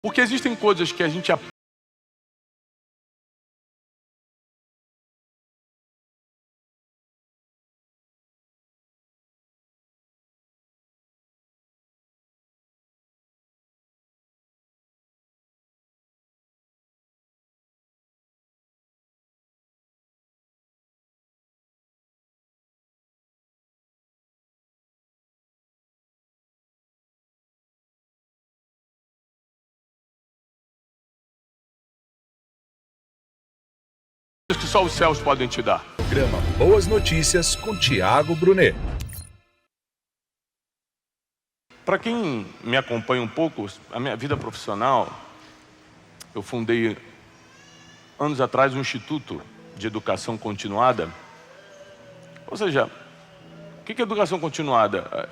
Porque existem coisas que a gente aprende. Que só os céus podem te dar. Programa Boas Notícias com Tiago Brunet. Para quem me acompanha um pouco, a minha vida profissional, eu fundei anos atrás um Instituto de Educação Continuada. Ou seja, o que é educação continuada?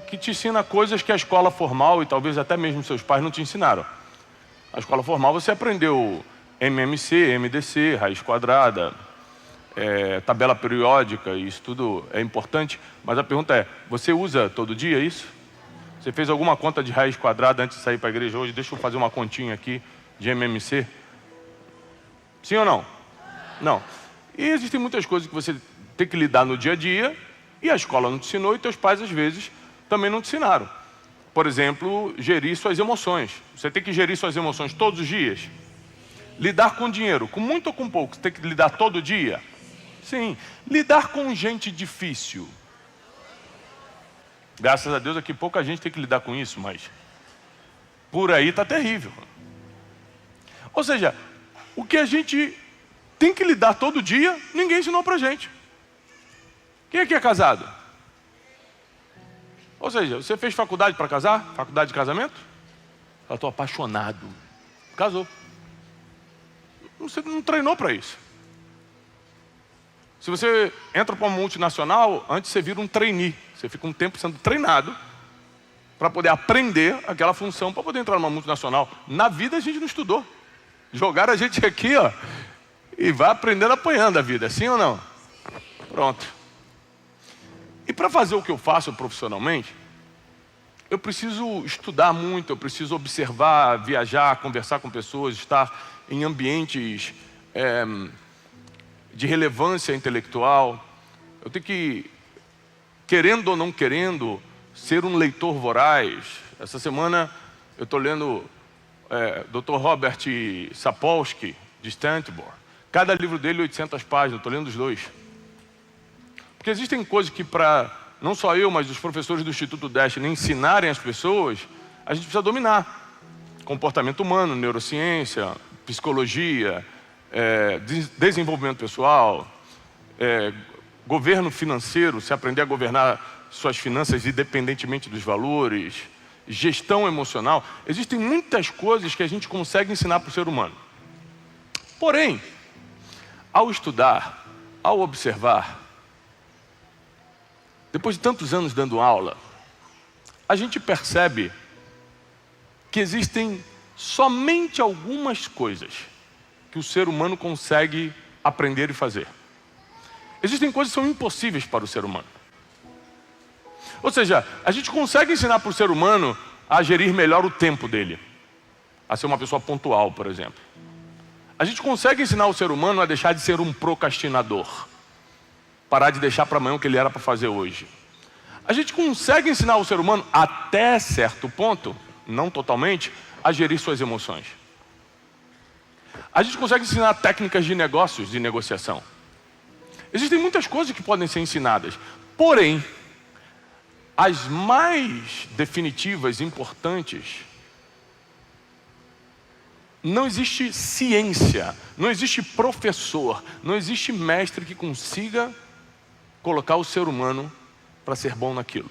Que te ensina coisas que a escola formal e talvez até mesmo seus pais não te ensinaram. A escola formal você aprendeu MMC, MDC, raiz quadrada, tabela periódica, isso tudo é importante, mas a pergunta é, você usa todo dia isso? Você fez alguma conta de raiz quadrada antes de sair para a igreja hoje? Deixa eu fazer uma continha aqui de MMC. Sim ou não? Não. E existem muitas coisas que você tem que lidar no dia a dia e a escola não te ensinou e teus pais às vezes também não te ensinaram. Por exemplo, gerir suas emoções. Você tem que gerir suas emoções todos os dias. Lidar com dinheiro, com muito ou com pouco, você tem que lidar todo dia? Sim. Lidar com gente difícil. Graças a Deus aqui pouca gente tem que lidar com isso, mas por aí está terrível. Ou seja, o que a gente tem que lidar todo dia, ninguém ensinou pra gente. Quem aqui é casado? Ou seja, você fez faculdade para casar? Faculdade de casamento? Eu estou apaixonado. Casou. Você não treinou para isso. Se você entra para uma multinacional, antes você vira um trainee. Você fica um tempo sendo treinado para poder aprender aquela função, para poder entrar numa multinacional. Na vida a gente não estudou. Jogaram a gente aqui, ó, e vai aprendendo apanhando a vida, sim ou não? Pronto. E para fazer o que eu faço profissionalmente, eu preciso estudar muito, eu preciso observar, viajar, conversar com pessoas, estar em ambientes de relevância intelectual. Eu tenho que, querendo ou não querendo, ser um leitor voraz. Essa semana eu estou lendo Dr. Robert Sapolsky, de Stanford. Cada livro dele 800 páginas, estou lendo os dois. Porque existem coisas que para, não só eu, mas os professores do Instituto Destiny ensinarem as pessoas, a gente precisa dominar. Comportamento humano, neurociência, psicologia, desenvolvimento pessoal, governo financeiro, se aprender a governar suas finanças independentemente dos valores, gestão emocional. Existem muitas coisas que a gente consegue ensinar para o ser humano. Porém, ao estudar, ao observar, depois de tantos anos dando aula, a gente percebe que existem somente algumas coisas que o ser humano consegue aprender e fazer. Existem coisas que são impossíveis para o ser humano. Ou seja, a gente consegue ensinar para o ser humano a gerir melhor o tempo dele, a ser uma pessoa pontual, por exemplo. A gente consegue ensinar o ser humano a deixar de ser um procrastinador, parar de deixar para amanhã o que ele era para fazer hoje. A gente consegue ensinar o ser humano, até certo ponto, não totalmente, a gerir suas emoções. A gente consegue ensinar técnicas de negócios, de negociação. Existem muitas coisas que podem ser ensinadas. Porém, as mais definitivas, importantes, não existe ciência, não existe professor, não existe mestre que consiga colocar o ser humano para ser bom naquilo.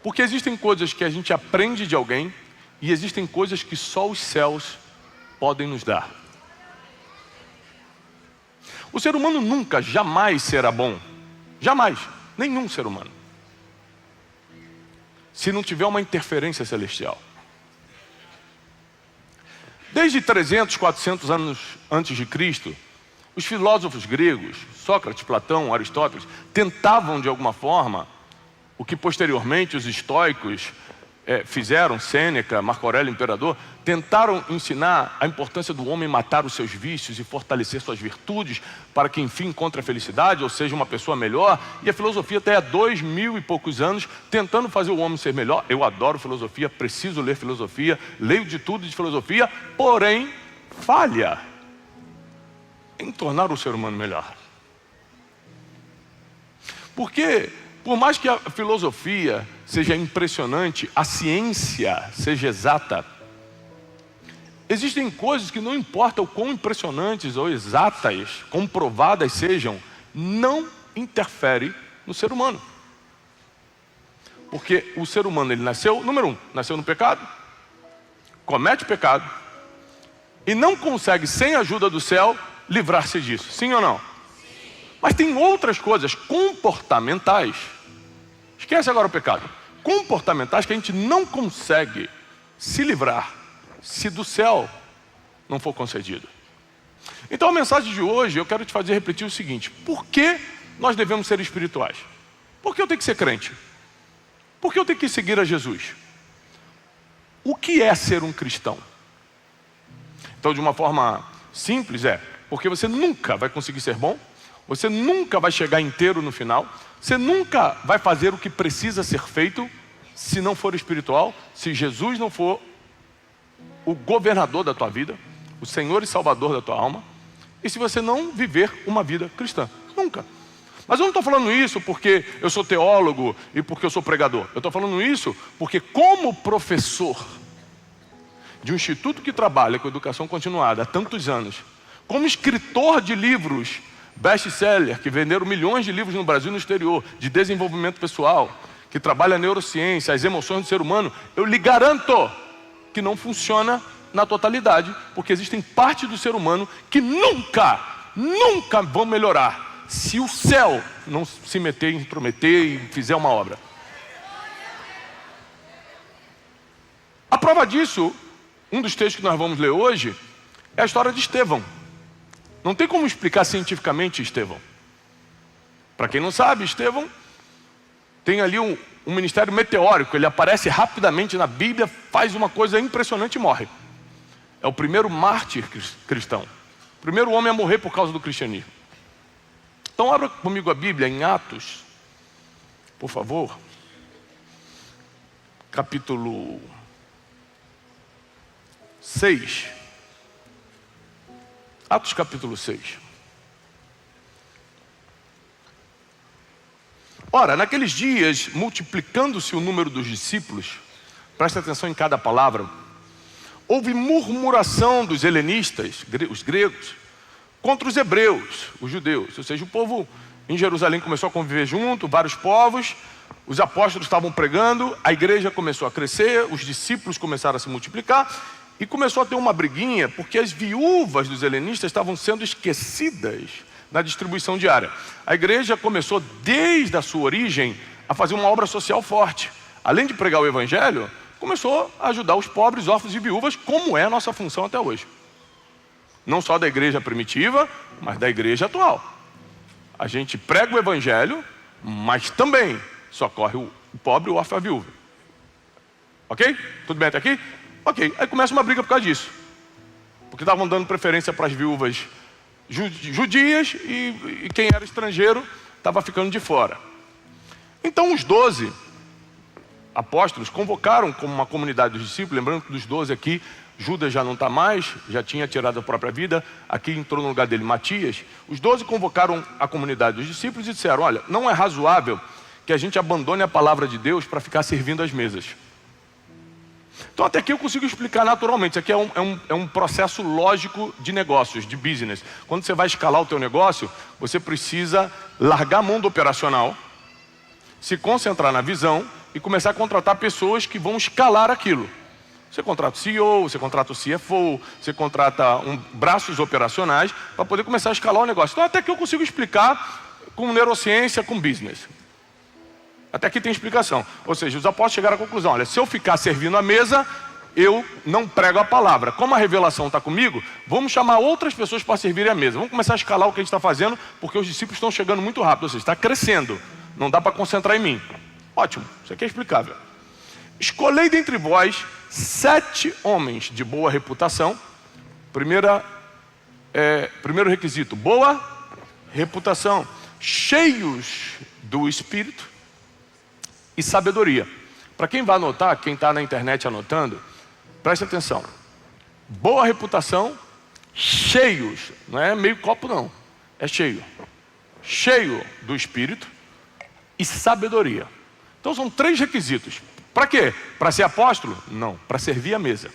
Porque existem coisas que a gente aprende de alguém e existem coisas que só os céus podem nos dar. O ser humano nunca, jamais será bom. Jamais. Nenhum ser humano. Se não tiver uma interferência celestial. Desde 300, 400 anos antes de Cristo, os filósofos gregos, Sócrates, Platão, Aristóteles, tentavam de alguma forma, o que posteriormente os estoicos fizeram, Sêneca, Marco Aurélio, imperador, tentaram ensinar a importância do homem matar os seus vícios e fortalecer suas virtudes para que enfim encontre a felicidade, ou seja, uma pessoa melhor. E a filosofia até há 2000 e poucos anos tentando fazer o homem ser melhor. Eu adoro filosofia, preciso ler filosofia, leio de tudo de filosofia, porém falha em tornar o ser humano melhor. Porque por mais que a filosofia seja impressionante, a ciência seja exata, existem coisas que não importa o quão impressionantes ou exatas, comprovadas sejam, não interfere no ser humano. Porque o ser humano, ele nasceu, número 1, nasceu no pecado, comete pecado, e não consegue, sem a ajuda do céu, livrar-se disso. Sim ou não? Sim. Mas tem outras coisas comportamentais. Esquece agora o pecado. Comportamentais que a gente não consegue se livrar se do céu não for concedido. Então a mensagem de hoje eu quero te fazer refletir o seguinte: por que nós devemos ser espirituais? Por que eu tenho que ser crente? Por que eu tenho que seguir a Jesus? O que é ser um cristão? Então, de uma forma simples, porque você nunca vai conseguir ser bom, você nunca vai chegar inteiro no final, você nunca vai fazer o que precisa ser feito se não for espiritual, se Jesus não for o governador da tua vida, o Senhor e Salvador da tua alma, e se você não viver uma vida cristã. Nunca. Mas eu não estou falando isso porque eu sou teólogo e porque eu sou pregador. Eu estou falando isso porque, como professor de um instituto que trabalha com educação continuada há tantos anos, como escritor de livros best-seller, que venderam milhões de livros no Brasil e no exterior, de desenvolvimento pessoal, que trabalha a neurociência, as emoções do ser humano, eu lhe garanto que não funciona na totalidade, porque existem partes do ser humano que nunca vão melhorar se o céu não se meter, intrometer e fizer uma obra. A prova disso, um dos textos que nós vamos ler hoje, é a história de Estevão. Não tem como explicar cientificamente Estevão. Para quem não sabe, Estevão tem ali um ministério meteórico. Ele aparece rapidamente na Bíblia, faz uma coisa impressionante e morre. É o primeiro mártir cristão. O primeiro homem a morrer por causa do cristianismo. Então abra comigo a Bíblia em Atos, por favor. Capítulo 6. Atos capítulo 6. Ora, naqueles dias, multiplicando-se o número dos discípulos, presta atenção em cada palavra, houve murmuração dos helenistas, os gregos, contra os hebreus, os judeus. Ou seja, o povo em Jerusalém começou a conviver junto, vários povos, os apóstolos estavam pregando, a igreja começou a crescer, os discípulos começaram a se multiplicar, e começou a ter uma briguinha, porque as viúvas dos helenistas estavam sendo esquecidas na distribuição diária. A igreja começou, desde a sua origem, a fazer uma obra social forte. Além de pregar o evangelho, começou a ajudar os pobres, órfãos e viúvas, como é a nossa função até hoje. Não só da igreja primitiva, mas da igreja atual. A gente prega o evangelho, mas também socorre o pobre, o órfão e a viúva. Ok? Tudo bem até aqui? Ok, aí começa uma briga por causa disso. Porque estavam dando preferência para as viúvas judias e quem era estrangeiro estava ficando de fora. Então os 12 apóstolos convocaram como uma comunidade dos discípulos, lembrando que dos 12 aqui, Judas já não está mais, já tinha tirado a própria vida, aqui entrou no lugar dele Matias. Os 12 convocaram a comunidade dos discípulos e disseram: olha, não é razoável que a gente abandone a palavra de Deus para ficar servindo as mesas. Então até aqui eu consigo explicar naturalmente. Isso aqui é um processo lógico de negócios, de business. Quando você vai escalar o teu negócio, você precisa largar a mão do operacional, se concentrar na visão e começar a contratar pessoas que vão escalar aquilo. Você contrata o CEO, você contrata o CFO, você contrata braços operacionais para poder começar a escalar o negócio. Então até aqui eu consigo explicar com neurociência, com business. Até aqui tem explicação. Ou seja, os apóstolos chegaram à conclusão: olha, se eu ficar servindo a mesa, eu não prego a palavra. Como a revelação está comigo, vamos chamar outras pessoas para servirem a mesa. Vamos começar a escalar o que a gente está fazendo, porque os discípulos estão chegando muito rápido. Ou seja, está crescendo. Não dá para concentrar em mim. Ótimo, isso aqui é explicável. escolhei dentre vós 7 homens de boa reputação. Primeiro requisito, boa reputação, cheios do Espírito e sabedoria. Para quem vai anotar, quem está na internet anotando, preste atenção. Boa reputação, cheios, não é meio copo não, é cheio. Cheio do Espírito e sabedoria. Então são 3 requisitos. Para quê? Para ser apóstolo? Não, para servir a mesa.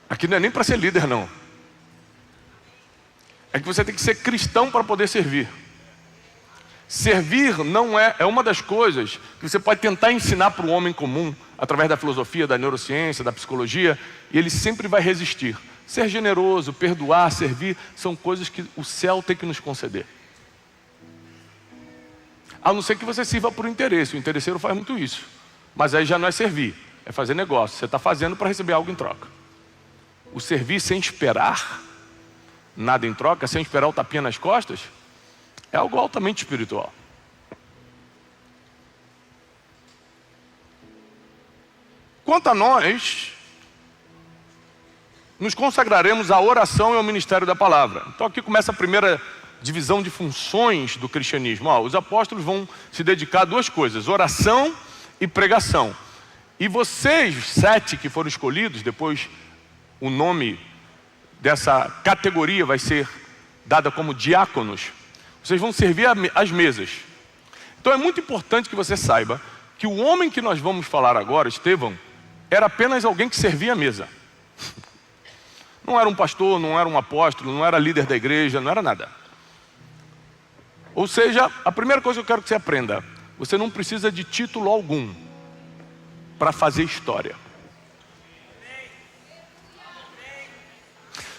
Aqui não é nem para ser líder não. É que você tem que ser cristão para poder servir. Servir não é uma das coisas que você pode tentar ensinar para o homem comum, através da filosofia, da neurociência, da psicologia, e ele sempre vai resistir. Ser generoso, perdoar, servir, são coisas que o céu tem que nos conceder. A não ser que você sirva por interesse, o interesseiro faz muito isso. Mas aí já não é servir, é fazer negócio. Você está fazendo para receber algo em troca. O servir sem esperar nada em troca, sem esperar o tapinha nas costas, é algo altamente espiritual. Quanto a nós, nos consagraremos à oração e ao ministério da palavra. Então aqui começa a primeira divisão de funções do cristianismo. Os apóstolos vão se dedicar a 2 coisas, oração e pregação. E vocês, 7 que foram escolhidos, depois o nome dessa categoria vai ser dada como diáconos. Vocês vão servir as mesas. Então é muito importante que você saiba que o homem que nós vamos falar agora, Estevão, era apenas alguém que servia a mesa. Não era um pastor, não era um apóstolo, não era líder da igreja, não era nada. Ou seja, a primeira coisa que eu quero que você aprenda, você não precisa de título algum para fazer história.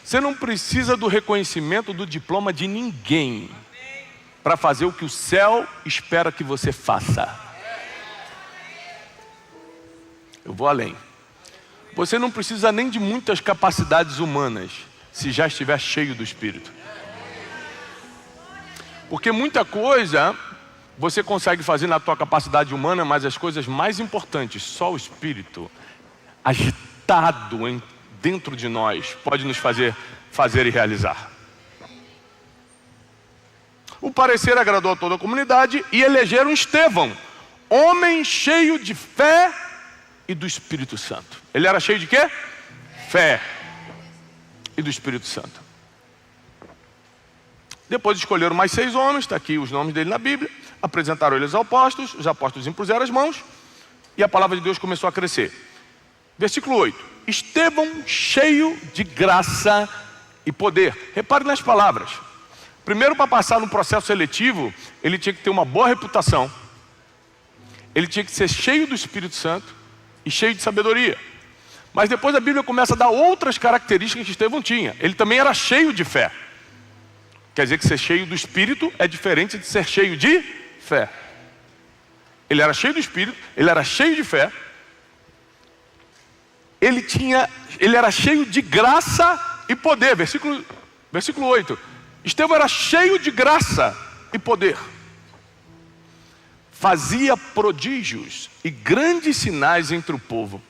Você não precisa do reconhecimento do diploma de ninguém para fazer o que o céu espera que você faça. Eu vou além. Você não precisa nem de muitas capacidades humanas, se já estiver cheio do Espírito. Porque muita coisa você consegue fazer na tua capacidade humana, mas as coisas mais importantes, só o Espírito agitado dentro de nós pode nos fazer e realizar. O parecer agradou a toda a comunidade e elegeram Estevão, homem cheio de fé e do Espírito Santo. Ele era cheio de quê? Fé e do Espírito Santo. Depois escolheram mais 6 homens, está aqui os nomes dele na Bíblia, apresentaram eles aos apóstolos, os apóstolos impuseram as mãos e a palavra de Deus começou a crescer. Versículo 8, Estevão cheio de graça e poder. Repare nas palavras. Primeiro, para passar no processo seletivo, ele tinha que ter uma boa reputação, ele tinha que ser cheio do Espírito Santo e cheio de sabedoria. Mas depois a Bíblia começa a dar outras características que Estevão tinha. Ele também era cheio de fé. Quer dizer que ser cheio do Espírito é diferente de ser cheio de fé. Ele era cheio do Espírito, ele era cheio de fé, ele era cheio de graça e poder. Versículo 8. Estevão era cheio de graça e poder. Fazia prodígios e grandes sinais entre o povo.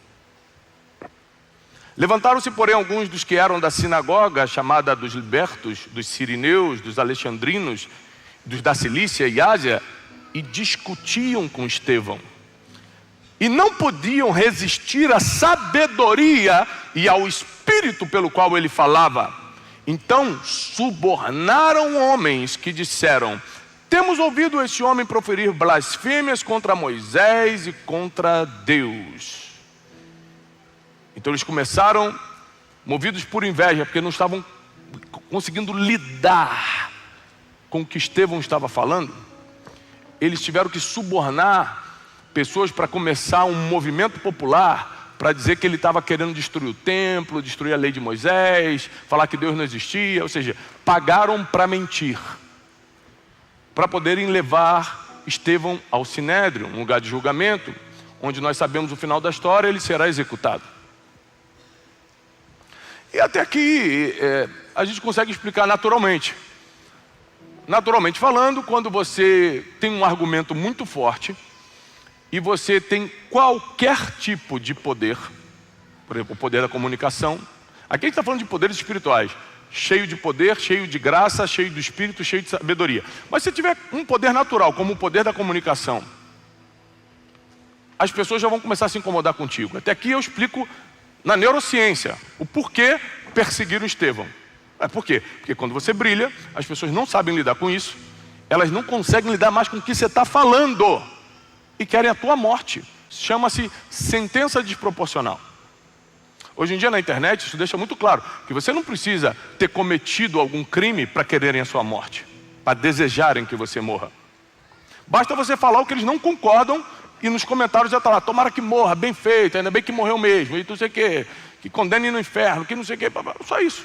Levantaram-se, porém, alguns dos que eram da sinagoga, chamada dos libertos, dos sirineus, dos alexandrinos, dos da Cilícia e Ásia, e discutiam com Estevão. E não podiam resistir à sabedoria e ao espírito pelo qual ele falava. Então subornaram homens que disseram: temos ouvido este homem proferir blasfêmias contra Moisés e contra Deus. Então eles começaram, movidos por inveja, porque não estavam conseguindo lidar com o que Estevão estava falando. Eles tiveram que subornar pessoas para começar um movimento popular, para dizer que ele estava querendo destruir o templo, destruir a lei de Moisés, falar que Deus não existia. Ou seja, pagaram para mentir, para poderem levar Estevão ao Sinédrio, um lugar de julgamento, onde nós sabemos o final da história, ele será executado. E até aqui a gente consegue explicar naturalmente. Naturalmente falando, quando você tem um argumento muito forte e você tem qualquer tipo de poder, por exemplo, o poder da comunicação. Aqui a gente está falando de poderes espirituais, cheio de poder, cheio de graça, cheio do espírito, cheio de sabedoria. Mas se tiver um poder natural, como o poder da comunicação, as pessoas já vão começar a se incomodar contigo. Até aqui eu explico na neurociência o porquê perseguiram Estevão. Por quê? Porque quando você brilha, as pessoas não sabem lidar com isso, elas não conseguem lidar mais com o que você está falando e querem a tua morte. Chama-se sentença desproporcional. Hoje em dia na internet isso deixa muito claro que você não precisa ter cometido algum crime para quererem a sua morte, para desejarem que você morra. Basta você falar o que eles não concordam e nos comentários já está lá: tomara que morra, bem feito, ainda bem que morreu mesmo, e não sei o quê, que condene no inferno, que não sei o quê, só isso.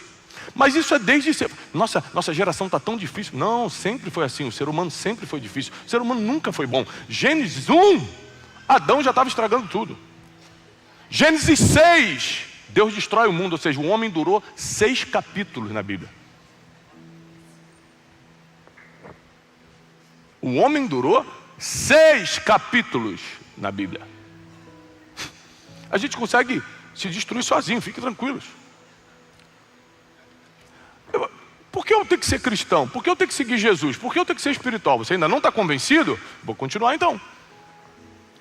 Mas isso é desde sempre. Nossa geração está tão difícil. Não, sempre foi assim, o ser humano sempre foi difícil, o ser humano nunca foi bom. Gênesis 1, Adão já estava estragando tudo. Gênesis 6, Deus destrói o mundo, ou seja, o homem durou 6 capítulos na Bíblia. O homem durou 6 capítulos na Bíblia. A gente consegue se destruir sozinho, fiquem tranquilos. Por que eu tenho que ser cristão? Por que eu tenho que seguir Jesus? Por que eu tenho que ser espiritual? Você ainda não está convencido? Vou continuar então.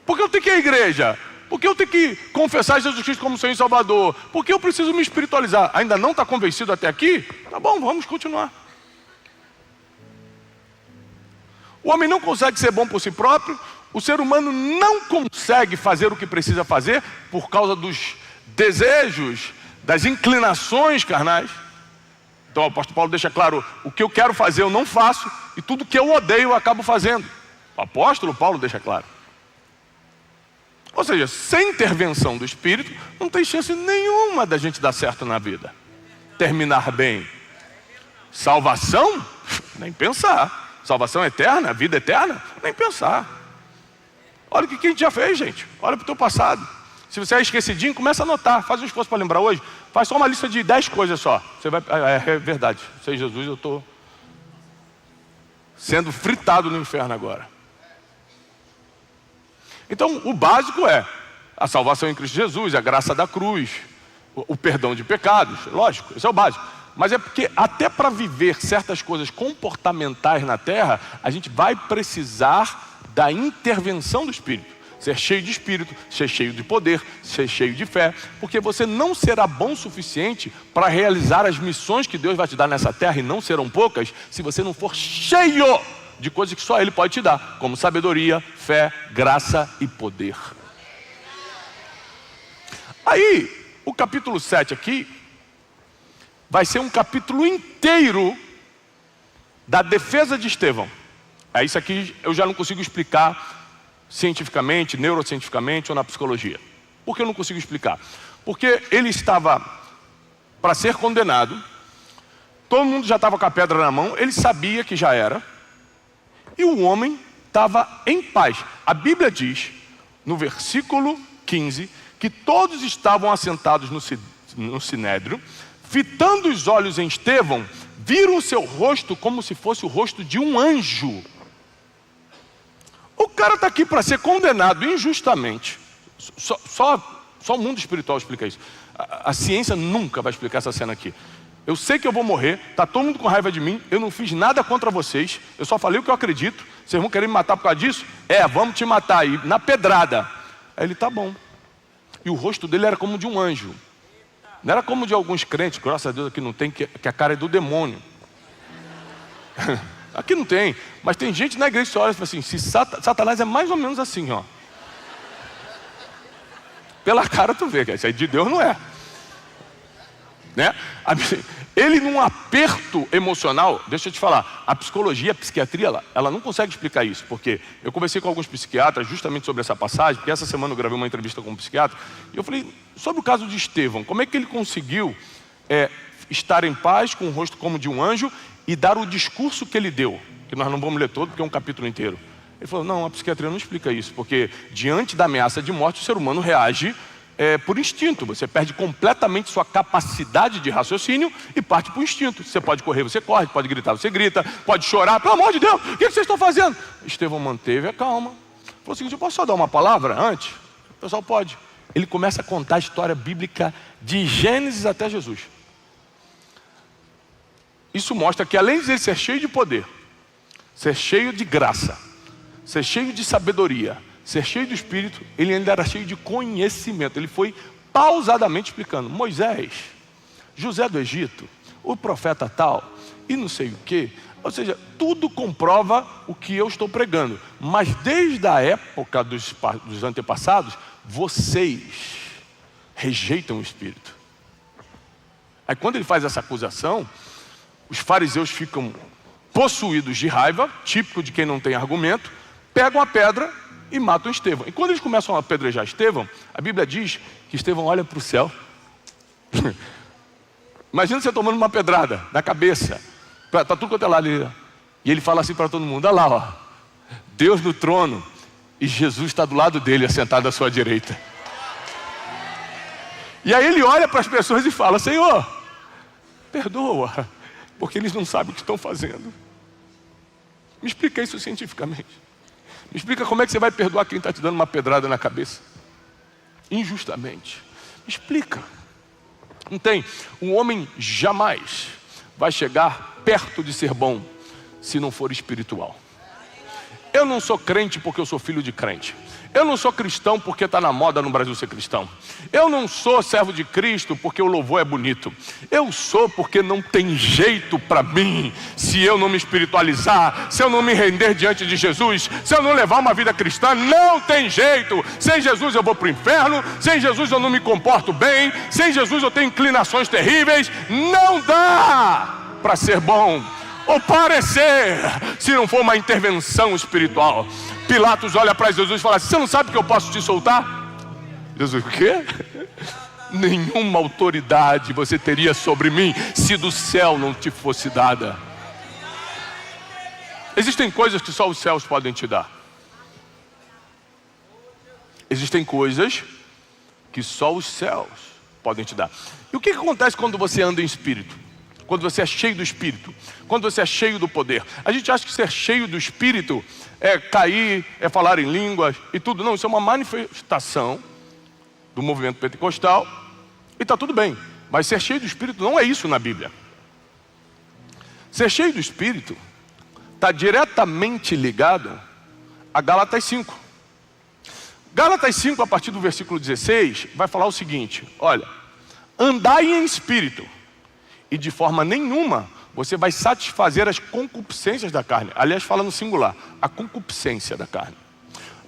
Por que eu tenho que ir à igreja? Por que eu tenho que confessar Jesus Cristo como Senhor e Salvador? Por que eu preciso me espiritualizar? Ainda não está convencido até aqui? Tá bom, vamos continuar. O homem não consegue ser bom por si próprio. O ser humano não consegue fazer o que precisa fazer por causa dos desejos, das inclinações carnais. Então o apóstolo Paulo deixa claro: o que eu quero fazer eu não faço, e tudo que eu odeio eu acabo fazendo. O apóstolo Paulo deixa claro. Ou seja, sem intervenção do Espírito, não tem chance nenhuma da gente dar certo na vida, terminar bem. Salvação? Nem pensar. Salvação eterna, vida eterna? Nem pensar. Olha o que a gente já fez, gente. Olha para o teu passado. Se você é esquecidinho, começa a anotar. Faz um esforço para lembrar hoje. Faz só uma lista de 10 coisas só. Você vai... É verdade. Sem Jesus eu estou sendo fritado no inferno agora. Então o básico é a salvação em Cristo Jesus, a graça da cruz, o perdão de pecados. Lógico, esse é o básico. Mas é porque até para viver certas coisas comportamentais na terra, a gente vai precisar da intervenção do Espírito. Ser cheio de Espírito, ser cheio de poder, ser cheio de fé. Porque você não será bom o suficiente para realizar as missões que Deus vai te dar nessa terra, e não serão poucas, se você não for cheio de coisas que só Ele pode te dar, como sabedoria, fé, graça e poder. Aí, o capítulo 7 aqui vai ser um capítulo inteiro da defesa de Estevão. Isso aqui eu já não consigo explicar cientificamente, neurocientificamente ou na psicologia. Por que eu não consigo explicar? Porque ele estava para ser condenado, todo mundo já estava com a pedra na mão, ele sabia que já era, e o homem estava em paz. A Bíblia diz, no versículo 15, que todos estavam assentados no sinédrio, fitando os olhos em Estevão, viram o seu rosto como se fosse o rosto de um anjo. O cara está aqui para ser condenado injustamente. Só o mundo espiritual explica isso. A ciência nunca vai explicar essa cena aqui. Eu sei que eu vou morrer, está todo mundo com raiva de mim, eu não fiz nada contra vocês, eu só falei o que eu acredito, vocês vão querer me matar por causa disso? Vamos te matar aí, na pedrada. Aí ele, tá bom. E o rosto dele era como de um anjo. Não era como de alguns crentes, graças a Deus aqui não tem, que a cara é do demônio. Aqui não tem, mas tem gente na igreja que olha e fala assim: se Satanás é mais ou menos assim, ó. Pela cara tu vê, que isso aí de Deus não é. Né? Ele num aperto emocional, deixa eu te falar, a psicologia, a psiquiatria, ela não consegue explicar isso, porque eu conversei com alguns psiquiatras justamente sobre essa passagem, porque essa semana eu gravei uma entrevista com um psiquiatra, e eu falei sobre o caso de Estevão, como é que ele conseguiu estar em paz, com o rosto como de um anjo, e dar o discurso que ele deu, que nós não vamos ler todo, porque é um capítulo inteiro. Ele falou: não, a psiquiatria não explica isso, porque diante da ameaça de morte, o ser humano reage por instinto. Você perde completamente sua capacidade de raciocínio e parte para o instinto. Você pode correr, você corre, pode gritar, você grita, pode chorar, pelo amor de Deus, o que vocês estão fazendo? Estevão manteve a calma, Falou o seguinte: eu posso só dar uma palavra antes? O pessoal pode. Ele começa a contar a história bíblica de Gênesis até Jesus. Isso mostra que além de ele ser cheio de poder, ser cheio de graça, ser cheio de sabedoria, ser cheio do Espírito, ele ainda era cheio de conhecimento. Ele foi pausadamente explicando: Moisés, José do Egito, o profeta tal, e não sei o quê. Ou seja, tudo comprova o que eu estou pregando. Mas desde a época dos antepassados, vocês rejeitam o Espírito. Aí quando ele faz essa acusação, os fariseus ficam possuídos de raiva, típico de quem não tem argumento, pegam a pedra e matam Estevão. E quando eles começam a apedrejar Estevão, a Bíblia diz que Estevão olha para o céu. Imagina você tomando uma pedrada na cabeça. Está tudo quanto é lá ali. E ele fala assim para todo mundo: olha lá, ó, Deus no trono e Jesus está do lado dele, assentado à sua direita. E aí ele olha para as pessoas e fala: Senhor, perdoa, porque eles não sabem o que estão fazendo. Me explica isso cientificamente. Me explica como é que você vai perdoar quem está te dando uma pedrada na cabeça injustamente. Me explica. Não tem. Um homem jamais vai chegar perto de ser bom se não for espiritual. Eu não sou crente porque eu sou filho de crente. Eu não sou cristão porque está na moda no Brasil ser cristão. Eu não sou servo de Cristo porque o louvor é bonito. Eu sou porque não tem jeito para mim se eu não me espiritualizar, se eu não me render diante de Jesus, se eu não levar uma vida cristã. Não tem jeito. Sem Jesus eu vou para o inferno. Sem Jesus eu não me comporto bem. Sem Jesus eu tenho inclinações terríveis. Não dá para ser bom ou parecer se não for uma intervenção espiritual. Pilatos olha para Jesus e fala assim: você não sabe que eu posso te soltar? Jesus: o quê? Nenhuma autoridade você teria sobre mim se do céu não te fosse dada. Existem coisas que só os céus podem te dar. Existem coisas que só os céus podem te dar. E o que acontece quando você anda em espírito? Quando você é cheio do Espírito, quando você é cheio do poder. A gente acha que ser cheio do Espírito é cair, é falar em línguas e tudo. Não, isso é uma manifestação do movimento pentecostal e está tudo bem. Mas ser cheio do Espírito não é isso na Bíblia. Ser cheio do Espírito está diretamente ligado a Gálatas 5. Gálatas 5, a partir do versículo 16, vai falar o seguinte: olha, andai em Espírito, e de forma nenhuma você vai satisfazer as concupiscências da carne. Aliás, fala no singular, a concupiscência da carne.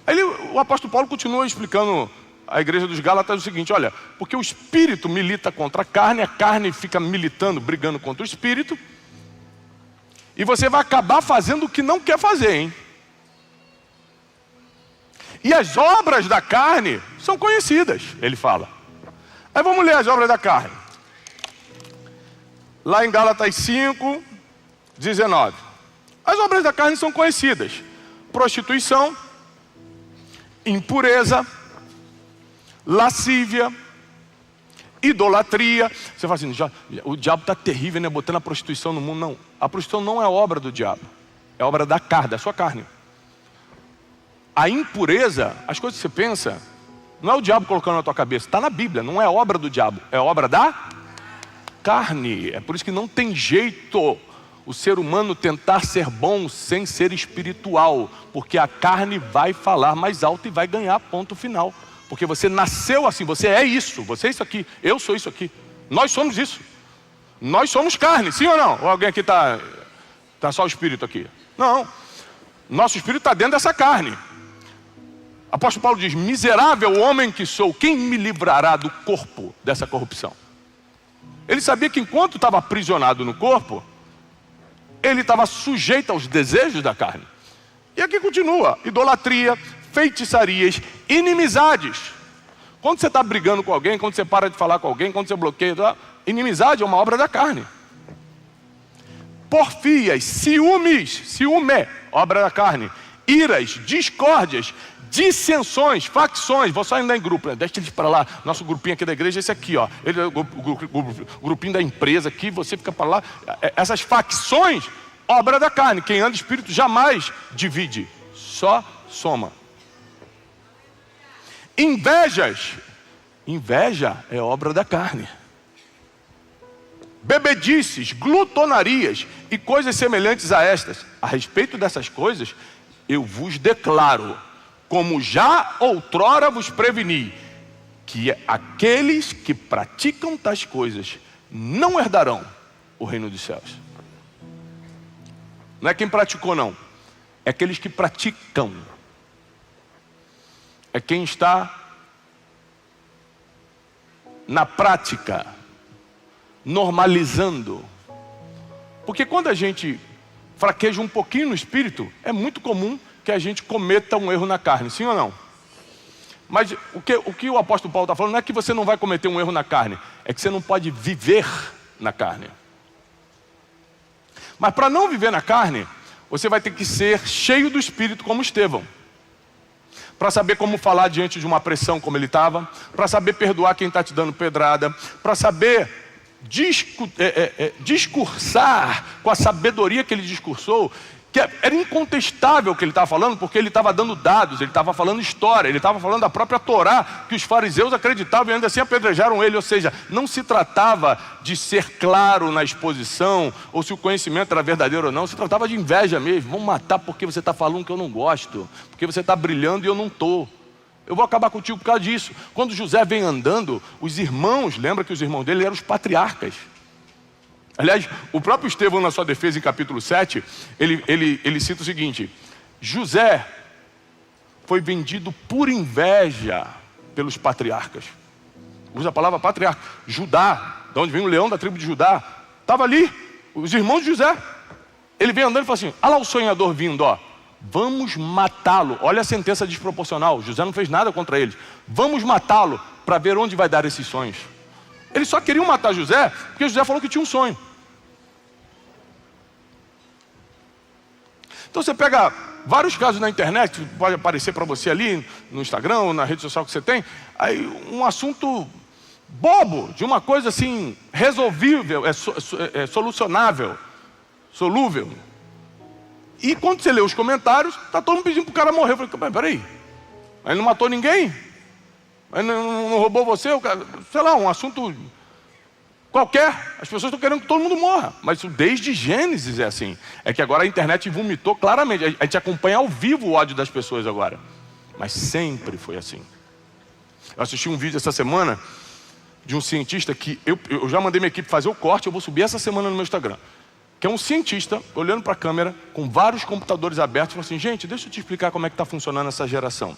Aí o apóstolo Paulo continua explicando à igreja dos Gálatas o seguinte: olha, porque o espírito milita contra a carne fica militando, brigando contra o espírito, e você vai acabar fazendo o que não quer fazer, hein? E as obras da carne são conhecidas, ele fala. Aí vamos ler as obras da carne. Lá em Gálatas 5, 19. As obras da carne são conhecidas: prostituição, impureza, lascívia, idolatria. Você fala assim: o diabo está terrível, né? Botando a prostituição no mundo. Não, a prostituição não é obra do diabo, é obra da carne, da sua carne. A impureza, as coisas que você pensa, não é o diabo colocando na tua cabeça, está na Bíblia, não é obra do diabo, é obra da carne. É por isso que não tem jeito o ser humano tentar ser bom sem ser espiritual, porque a carne vai falar mais alto e vai ganhar ponto final, porque você nasceu assim, você é isso, você é isso aqui, eu sou isso aqui, nós somos isso, nós somos carne, sim ou não? Ou alguém aqui está só o espírito aqui? Não, nosso espírito está dentro dessa carne. Apóstolo Paulo diz: miserável homem que sou, quem me livrará do corpo dessa corrupção? Ele sabia que enquanto estava aprisionado no corpo, ele estava sujeito aos desejos da carne. E aqui continua: idolatria, feitiçarias, inimizades. Quando você está brigando com alguém, quando você para de falar com alguém, quando você bloqueia, inimizade é uma obra da carne. Porfias, ciúme, obra da carne. Iras, discórdias, dissensões, facções. Vou só andar em grupo, né? Deixa eles para lá. Nosso grupinho aqui da igreja é esse aqui, ó. Ele é o grupinho da empresa aqui, você fica para lá. Essas facções, obra da carne. Quem anda espírito jamais divide, só soma. Invejas. Inveja é obra da carne. Bebedices, glutonarias e coisas semelhantes a estas. A respeito dessas coisas, eu vos declaro, como já outrora vos preveni, que aqueles que praticam tais coisas não herdarão o reino dos céus. Não é quem praticou, não. É aqueles que praticam. É quem está na prática, normalizando. Porque quando a gente fraqueja um pouquinho no espírito, é muito comum que a gente cometa um erro na carne, sim ou não? Mas o que o apóstolo Paulo está falando não é que você não vai cometer um erro na carne, é que você não pode viver na carne. Mas para não viver na carne, você vai ter que ser cheio do Espírito como Estevão. Para saber como falar diante de uma pressão como ele estava, para saber perdoar quem está te dando pedrada, para saber discursar com a sabedoria que ele discursou, que era incontestável o que ele estava falando, porque ele estava dando dados, ele estava falando história, ele estava falando da própria Torá, que os fariseus acreditavam e ainda assim apedrejaram ele. Ou seja, não se tratava de ser claro na exposição, ou se o conhecimento era verdadeiro ou não, se tratava de inveja mesmo. Vamos matar porque você está falando que eu não gosto, porque você está brilhando e eu não estou. Eu vou acabar contigo por causa disso. Quando José vem andando, os irmãos, lembra que os irmãos dele eram os patriarcas. Aliás, o próprio Estevão, na sua defesa, em capítulo 7, ele cita o seguinte: José foi vendido por inveja pelos patriarcas. Usa a palavra patriarca. Judá, de onde vem o leão da tribo de Judá, estava ali, os irmãos de José. Ele vem andando e fala assim: olha lá o sonhador vindo, ó. Vamos matá-lo. Olha a sentença desproporcional. José não fez nada contra eles. Vamos matá-lo para ver onde vai dar esses sonhos. Eles só queriam matar José porque José falou que tinha um sonho. Então você pega vários casos na internet, pode aparecer para você ali no Instagram ou na rede social que você tem, aí um assunto bobo, de uma coisa assim, resolvível, solucionável, solúvel. E quando você lê os comentários, está todo mundo pedindo para o cara morrer. Eu falei: mas peraí, ele não matou ninguém? Ele não roubou você? Sei lá, um assunto qualquer. As pessoas estão querendo que todo mundo morra. Mas isso desde Gênesis é assim. É que agora a internet vomitou claramente. A gente acompanha ao vivo o ódio das pessoas agora. Mas sempre foi assim. Eu assisti um vídeo essa semana de um cientista que eu já mandei minha equipe fazer o corte. Eu vou subir essa semana no meu Instagram. Que é um cientista olhando para a câmera com vários computadores abertos e falou assim: gente, deixa eu te explicar como é que está funcionando essa geração.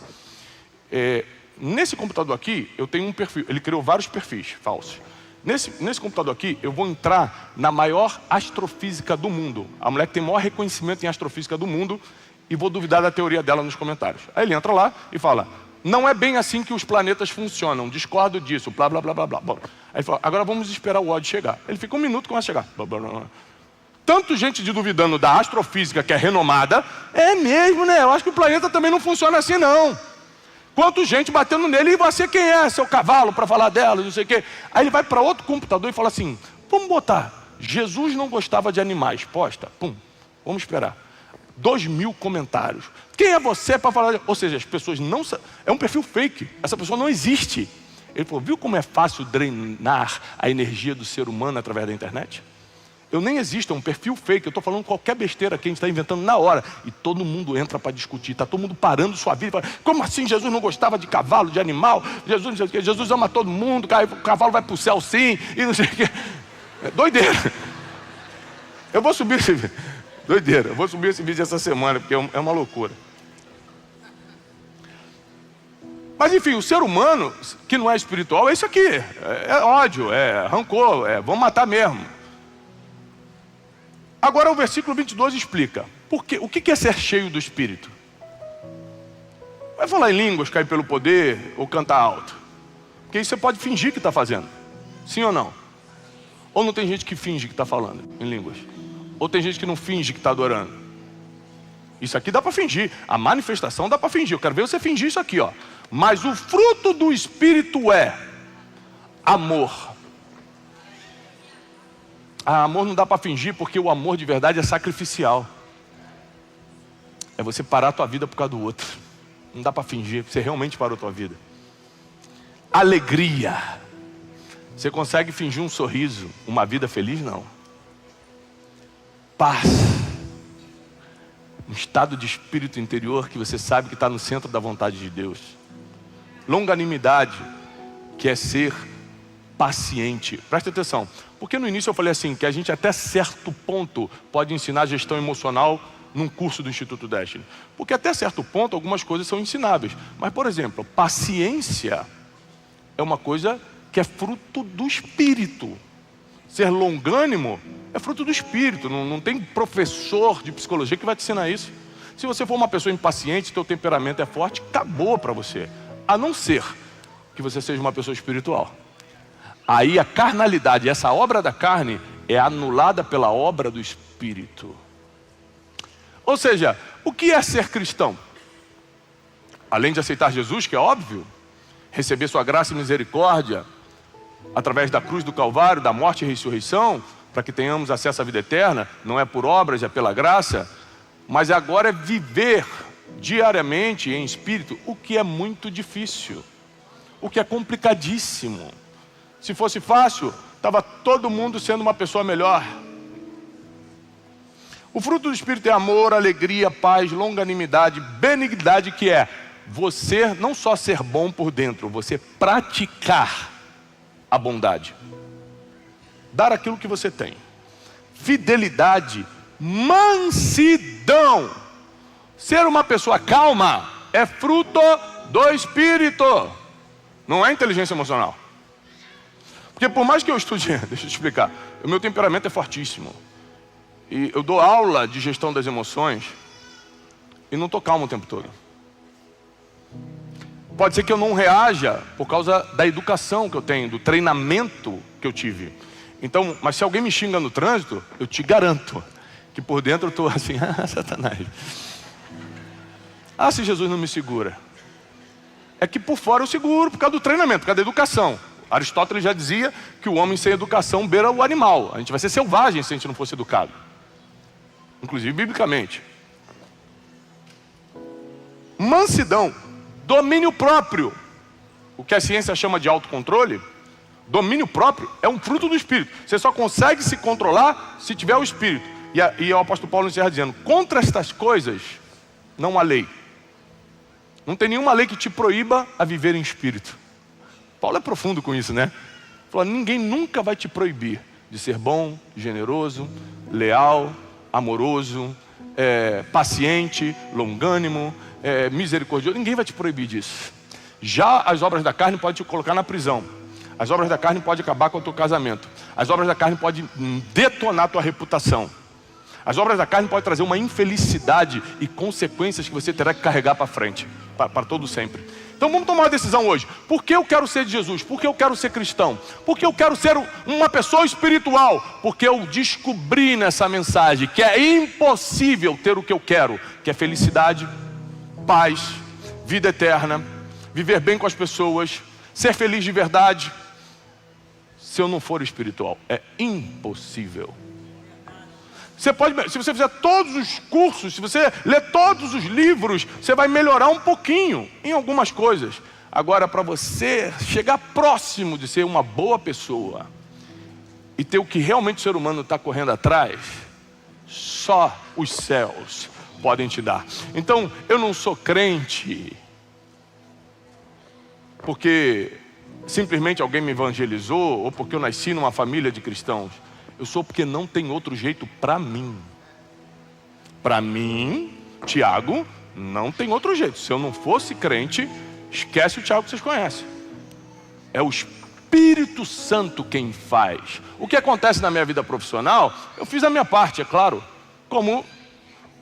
Nesse computador aqui, eu tenho um perfil. Ele criou vários perfis falsos. Nesse computador aqui, eu vou entrar na maior astrofísica do mundo. A mulher que tem maior reconhecimento em astrofísica do mundo, e vou duvidar da teoria dela nos comentários. Aí ele entra lá e fala: não é bem assim que os planetas funcionam, discordo disso, blá, blá, blá, blá, blá. Aí ele fala: agora vamos esperar o ódio chegar. Ele fica um minuto e começa a chegar. Blá, blá, blá. Tanto gente duvidando da astrofísica, que é renomada, é mesmo, né? Eu acho que o planeta também não funciona assim, não. Quanto gente batendo nele, e você quem é? Seu cavalo para falar dela, não sei o quê. Aí ele vai para outro computador e fala assim: vamos botar, Jesus não gostava de animais, posta, pum, vamos esperar. 2.000 comentários. Quem é você para falar? Ou seja, as pessoas não... É um perfil fake, essa pessoa não existe. Ele falou: viu como é fácil drenar a energia do ser humano através da internet? Eu nem existo, é um perfil fake. Eu estou falando qualquer besteira que a gente está inventando na hora. E todo mundo entra para discutir. Está todo mundo parando sua vida e fala: como assim Jesus não gostava de cavalo, de animal? Jesus ama todo mundo, o cavalo vai para o céu sim, e não sei o quê. É doideira. Eu vou subir esse vídeo. Doideira. Eu vou subir esse vídeo essa semana, porque é uma loucura. Mas enfim, o ser humano que não é espiritual é isso aqui. É ódio, é rancor, vamos matar mesmo. Agora o versículo 22 explica o que é ser cheio do Espírito. Vai falar em línguas, cair pelo poder ou cantar alto? Porque isso você pode fingir que está fazendo. Sim ou não? Ou não tem gente que finge que está falando em línguas? Ou tem gente que não finge que está adorando? Isso aqui dá para fingir. A manifestação dá para fingir. Eu quero ver você fingir isso aqui, ó. Mas o fruto do Espírito é amor. Amor não dá para fingir, porque o amor de verdade é sacrificial. É você parar a tua vida por causa do outro. Não dá para fingir, você realmente parou a tua vida. alegria. Você consegue fingir um sorriso, uma vida feliz? Não. Paz. Um estado de espírito interior que você sabe que está no centro da vontade de Deus. Longanimidade, que é ser paciente. Presta atenção, porque no início eu falei assim, que a gente até certo ponto pode ensinar gestão emocional num curso do Instituto Destiny. Porque até certo ponto algumas coisas são ensináveis. Mas, por exemplo, paciência é uma coisa que é fruto do espírito. Ser longânimo é fruto do espírito. Não tem professor de psicologia que vai te ensinar isso. Se você for uma pessoa impaciente, teu temperamento é forte, acabou para você. A não ser que você seja uma pessoa espiritual. Aí a carnalidade, essa obra da carne, é anulada pela obra do espírito. Ou seja, o que é ser cristão? Além de aceitar Jesus, que é óbvio, receber sua graça e misericórdia através da cruz do Calvário, da morte e ressurreição, para que tenhamos acesso à vida eterna, não é por obras, é pela graça, mas agora é viver diariamente em espírito, o que é muito difícil, o que é complicadíssimo. Se fosse fácil, estava todo mundo sendo uma pessoa melhor. O fruto do Espírito é amor, alegria, paz, longanimidade, benignidade, que é você não só ser bom por dentro, você praticar a bondade. Dar aquilo que você tem. Fidelidade, mansidão. Ser uma pessoa calma é fruto do Espírito, não é inteligência emocional. Porque por mais que eu estude, deixa eu te explicar, o meu temperamento é fortíssimo. E eu dou aula de gestão das emoções e não estou calmo o tempo todo. Pode ser que eu não reaja por causa da educação que eu tenho, do treinamento que eu tive. Então, mas se alguém me xinga no trânsito, eu te garanto que por dentro eu estou assim, Satanás. Se Jesus não me segura. É que por fora eu seguro por causa do treinamento, por causa da educação. Aristóteles já dizia que o homem sem educação beira o animal. A gente vai ser selvagem se a gente não fosse educado. Inclusive biblicamente. Mansidão, domínio próprio. O que a ciência chama de autocontrole, domínio próprio é um fruto do Espírito. Você só consegue se controlar se tiver o Espírito. E o apóstolo Paulo encerra dizendo, contra estas coisas não há lei. Não tem nenhuma lei que te proíba a viver em Espírito. Paulo é profundo com isso, né? Falou, ninguém nunca vai te proibir de ser bom, generoso, leal, amoroso, paciente, longânimo, misericordioso. Ninguém vai te proibir disso. Já as obras da carne podem te colocar na prisão. As obras da carne podem acabar com o teu casamento. As obras da carne podem detonar a tua reputação. As obras da carne podem trazer uma infelicidade e consequências que você terá que carregar para frente, para todo sempre. Então vamos tomar uma decisão hoje. Por que eu quero ser de Jesus? Por que eu quero ser cristão? Por que eu quero ser uma pessoa espiritual? Porque eu descobri nessa mensagem que é impossível ter o que eu quero, que é felicidade, paz, vida eterna, viver bem com as pessoas, ser feliz de verdade, se eu não for espiritual. É impossível. Você pode, se você fizer todos os cursos, se você ler todos os livros, você vai melhorar um pouquinho em algumas coisas. Agora, para você chegar próximo de ser uma boa pessoa e ter o que realmente o ser humano está correndo atrás, só os céus podem te dar. Então, eu não sou crente porque simplesmente alguém me evangelizou ou porque eu nasci numa família de cristãos. Eu sou porque não tem outro jeito para mim. Para mim, Tiago, não tem outro jeito. Se eu não fosse crente, esquece o Tiago que vocês conhecem. É o Espírito Santo quem faz. O que acontece na minha vida profissional, eu fiz a minha parte, é claro. Como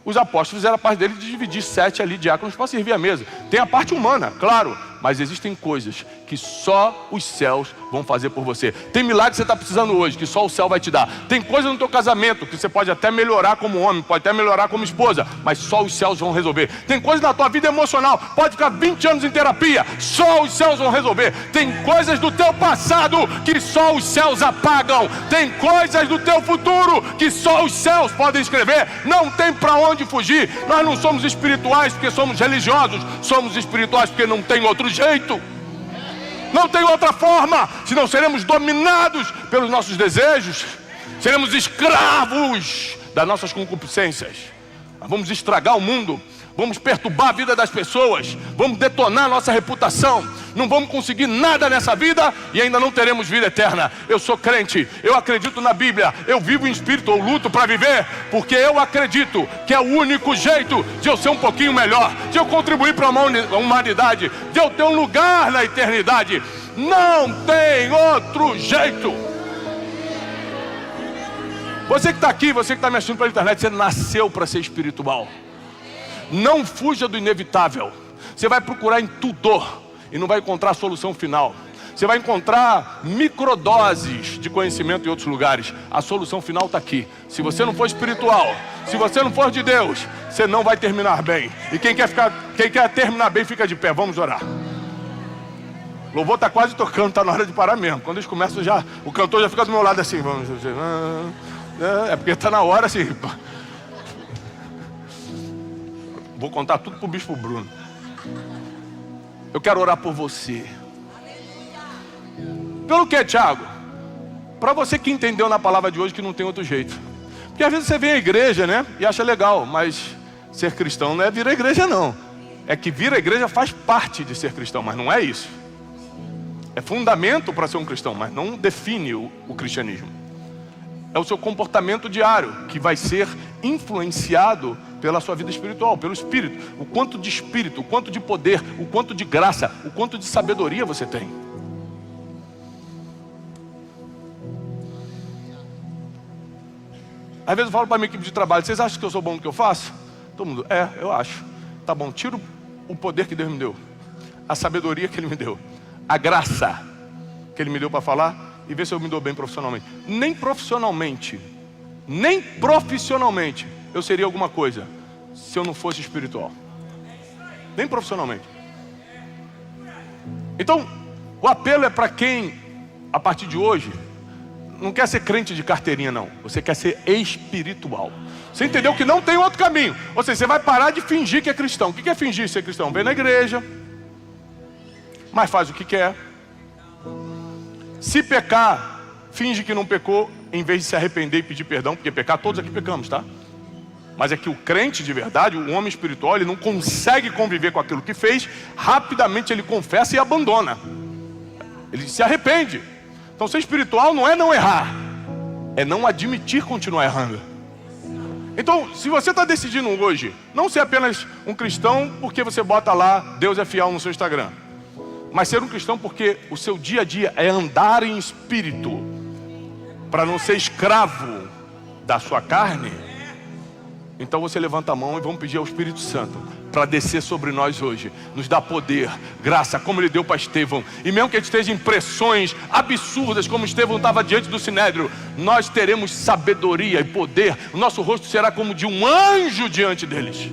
os apóstolos fizeram a parte deles de dividir 7 ali diáconos para servir a mesa. Tem a parte humana, claro. Mas existem coisas que só os céus vão fazer por você. Tem milagre que você está precisando hoje, que só o céu vai te dar. Tem coisa no teu casamento que você pode até melhorar como homem, pode até melhorar como esposa, mas só os céus vão resolver. Tem coisa na tua vida emocional, pode ficar 20 anos em terapia, só os céus vão resolver. Tem coisas do teu passado que só os céus apagam. Tem coisas do teu futuro que só os céus podem escrever. Não tem para onde fugir. Nós não somos espirituais porque somos religiosos, somos espirituais porque não tem outro jeito. Não tem outra forma, senão seremos dominados pelos nossos desejos, seremos escravos das nossas concupiscências. Vamos estragar o mundo, vamos perturbar a vida das pessoas, vamos detonar a nossa reputação, não vamos conseguir nada nessa vida e ainda não teremos vida eterna. Eu sou crente, eu acredito na Bíblia, eu vivo em espírito, eu luto para viver, porque eu acredito que é o único jeito de eu ser um pouquinho melhor, de eu contribuir para a humanidade, de eu ter um lugar na eternidade. Não tem outro jeito. Você que está aqui, você que está me assistindo pela internet, você nasceu para ser espiritual. Não fuja do inevitável. Você vai procurar em tudo e não vai encontrar a solução final. Você vai encontrar microdoses de conhecimento em outros lugares. A solução final está aqui. Se você não for espiritual, se você não for de Deus, você não vai terminar bem. E quem quer terminar bem, fica de pé. Vamos orar. O louvor está quase tocando, está na hora de parar mesmo. Quando eles começam já, o cantor já fica do meu lado assim. Vamos dizer, é porque está na hora assim. Vou contar tudo para o Bispo Bruno. Eu quero orar por você. Pelo que, Thiago? Para você que entendeu na palavra de hoje que não tem outro jeito. Porque às vezes você vem à igreja, né? E acha legal, mas ser cristão não é vir à igreja, não. É que vir à igreja faz parte de ser cristão, mas não é isso. É fundamento para ser um cristão, mas não define o cristianismo. É o seu comportamento diário que vai ser influenciado pela sua vida espiritual, pelo Espírito. O quanto de Espírito, o quanto de poder, o quanto de graça, o quanto de sabedoria você tem. Às vezes eu falo para a minha equipe de trabalho: vocês acham que eu sou bom no que eu faço? Todo mundo: eu acho. Tá bom, tira o poder que Deus me deu, a sabedoria que Ele me deu, a graça que Ele me deu para falar, e ver se eu me dou bem profissionalmente. Nem profissionalmente eu seria alguma coisa se eu não fosse espiritual. Nem profissionalmente. Então, o apelo é para quem, a partir de hoje, não quer ser crente de carteirinha, não. Você quer ser espiritual. Você entendeu que não tem outro caminho. Ou seja, você vai parar de fingir que é cristão. O que é fingir ser cristão? Vem na igreja, mas faz o que quer. Se pecar, finge que não pecou, em vez de se arrepender e pedir perdão, porque pecar, todos aqui pecamos, tá? Mas é que o crente de verdade, o homem espiritual, ele não consegue conviver com aquilo que fez. Rapidamente ele confessa e abandona. Ele se arrepende. Então ser espiritual não é não errar, é não admitir continuar errando. Então, se você está decidindo hoje não ser apenas um cristão porque você bota lá Deus é fiel no seu Instagram, mas ser um cristão porque o seu dia a dia é andar em espírito, para não ser escravo da sua carne, então você levanta a mão e vamos pedir ao Espírito Santo para descer sobre nós hoje, nos dar poder, graça, como Ele deu para Estevão. E mesmo que a gente esteja em pressões absurdas, como Estevão estava diante do Sinédrio, nós teremos sabedoria e poder. O nosso rosto será como de um anjo diante deles.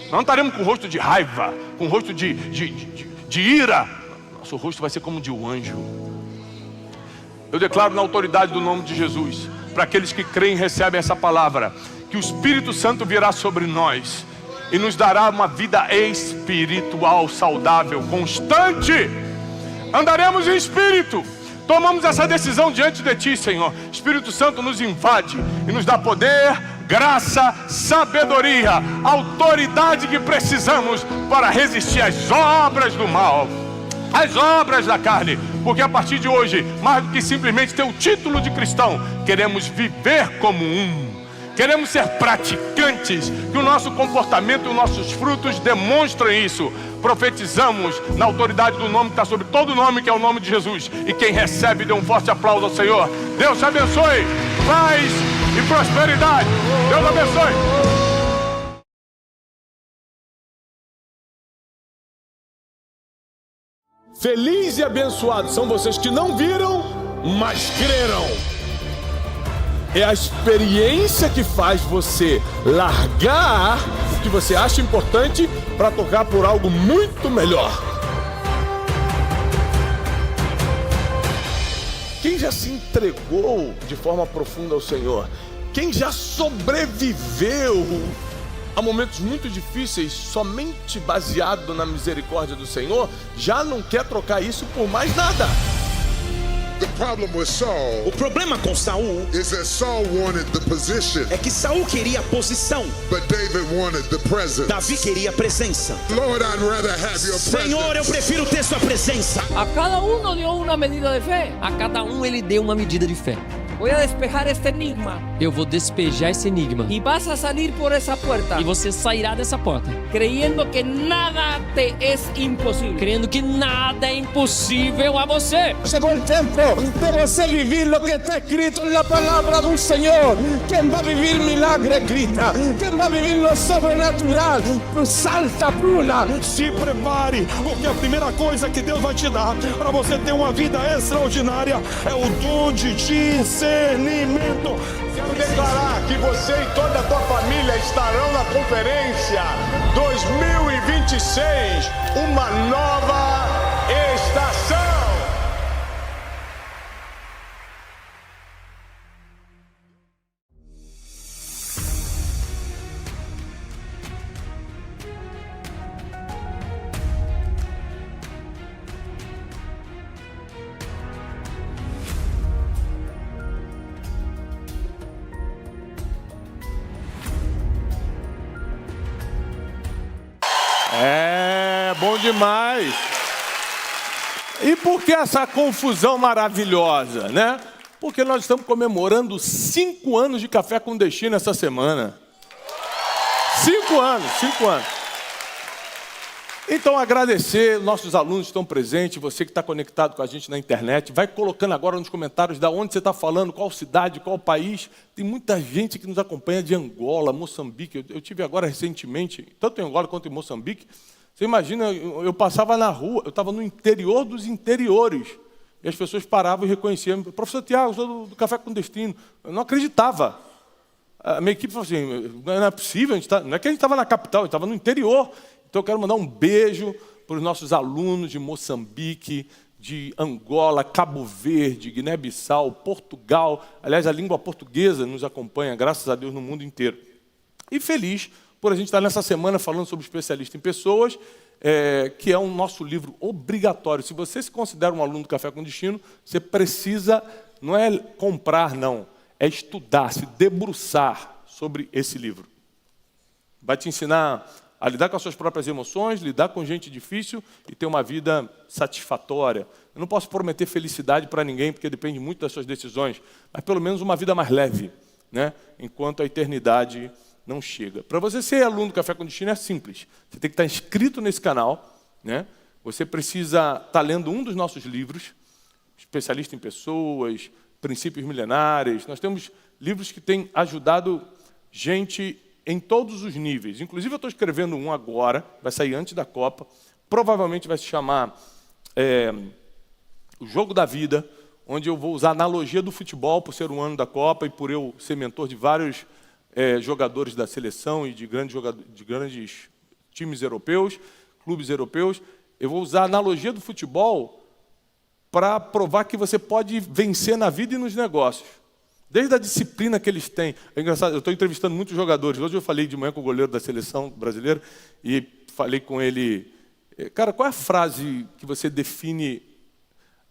Nós não estaremos com o rosto de raiva, com o rosto de ira. Nosso rosto vai ser como de um anjo. Eu declaro na autoridade do nome de Jesus, para aqueles que creem e recebem essa palavra, que o Espírito Santo virá sobre nós e nos dará uma vida espiritual, saudável, constante. Andaremos em espírito. Tomamos essa decisão diante de Ti, Senhor. Espírito Santo nos invade e nos dá poder, graça, sabedoria, autoridade que precisamos para resistir às obras do mal, às obras da carne. Porque a partir de hoje, mais do que simplesmente ter o título de cristão, queremos viver como um. Queremos ser praticantes, que o nosso comportamento e os nossos frutos demonstrem isso. Profetizamos na autoridade do nome que está sobre todo nome, que é o nome de Jesus. E quem recebe, dê um forte aplauso ao Senhor. Deus te abençoe, paz e prosperidade. Deus abençoe. Feliz e abençoados são vocês que não viram, mas creram. É a experiência que faz você largar o que você acha importante para tocar por algo muito melhor. Quem já se entregou de forma profunda ao Senhor? Quem já sobreviveu há momentos muito difíceis, somente baseado na misericórdia do Senhor, já não quer trocar isso por mais nada. The problem with Saul O problema com Saul is that Saul wanted the position, é que Saul queria a posição, but David wanted the presence. Davi queria a presença. Lord, I'd rather have your Senhor, eu presence. prefiro ter sua presença. A cada uno dio una medida de fe. A cada um ele deu uma medida de fé. Voy a despejar este enigma Eu vou despejar esse enigma. y vas a salir por esa puerta E você sairá dessa porta, creyendo que nada te es imposible. crendo que nada é impossível a você. Llegó el tiempo de você vivir lo que está escrito en la palabra del Señor. Quien va a vivir milagre, grita. Quien va a vivir lo sobrenatural, salta, pula. Se prepare, porque a primeira coisa que Deus vai te dar para você ter uma vida extraordinária é o dom de discernimento. Quero declarar que você e toda a tua família estarão na conferência 2026, uma nova estação. É, bom demais. E por que essa confusão maravilhosa, né? Porque nós estamos comemorando 5 anos de Café com Destino essa semana. 5 anos, 5 anos. Então, agradecer, nossos alunos estão presentes, você que está conectado com a gente na internet, vai colocando agora nos comentários de onde você está falando, qual cidade, qual país. Tem muita gente que nos acompanha de Angola, Moçambique. Eu tive agora recentemente, tanto em Angola quanto em Moçambique. Você imagina, eu passava na rua, eu estava no interior dos interiores, e as pessoas paravam e reconheciam. Professor Tiago, eu sou do Café com Destino. Eu não acreditava. A minha equipe falou assim, não é possível, não é que a gente estava na capital, a gente estava no interior. Então eu quero mandar um beijo para os nossos alunos de Moçambique, de Angola, Cabo Verde, Guiné-Bissau, Portugal. Aliás, a língua portuguesa nos acompanha, graças a Deus, no mundo inteiro. E feliz por a gente estar nessa semana falando sobre especialista em pessoas, que é um nosso livro obrigatório. Se você se considera um aluno do Café com Destino, você precisa, não é comprar, não, é estudar, se debruçar sobre esse livro. Vai te ensinar a lidar com as suas próprias emoções, lidar com gente difícil e ter uma vida satisfatória. Eu não posso prometer felicidade para ninguém, porque depende muito das suas decisões, mas pelo menos uma vida mais leve, né? Enquanto a eternidade não chega. Para você ser aluno do Café com Destino é simples. Você tem que estar inscrito nesse canal, né? Você precisa estar lendo um dos nossos livros, Especialista em Pessoas, Princípios Milenares. Nós temos livros que têm ajudado gente em todos os níveis. Inclusive, eu estou escrevendo um agora, vai sair antes da Copa. Provavelmente vai se chamar O Jogo da Vida, onde eu vou usar a analogia do futebol, por ser um ano da Copa e por eu ser mentor de vários jogadores da seleção e de grandes times europeus, clubes europeus. Eu vou usar a analogia do futebol para provar que você pode vencer na vida e nos negócios. Desde a disciplina que eles têm. É engraçado, eu estou entrevistando muitos jogadores. Hoje eu falei de manhã com o goleiro da seleção brasileira e falei com ele, cara, qual é a frase que você define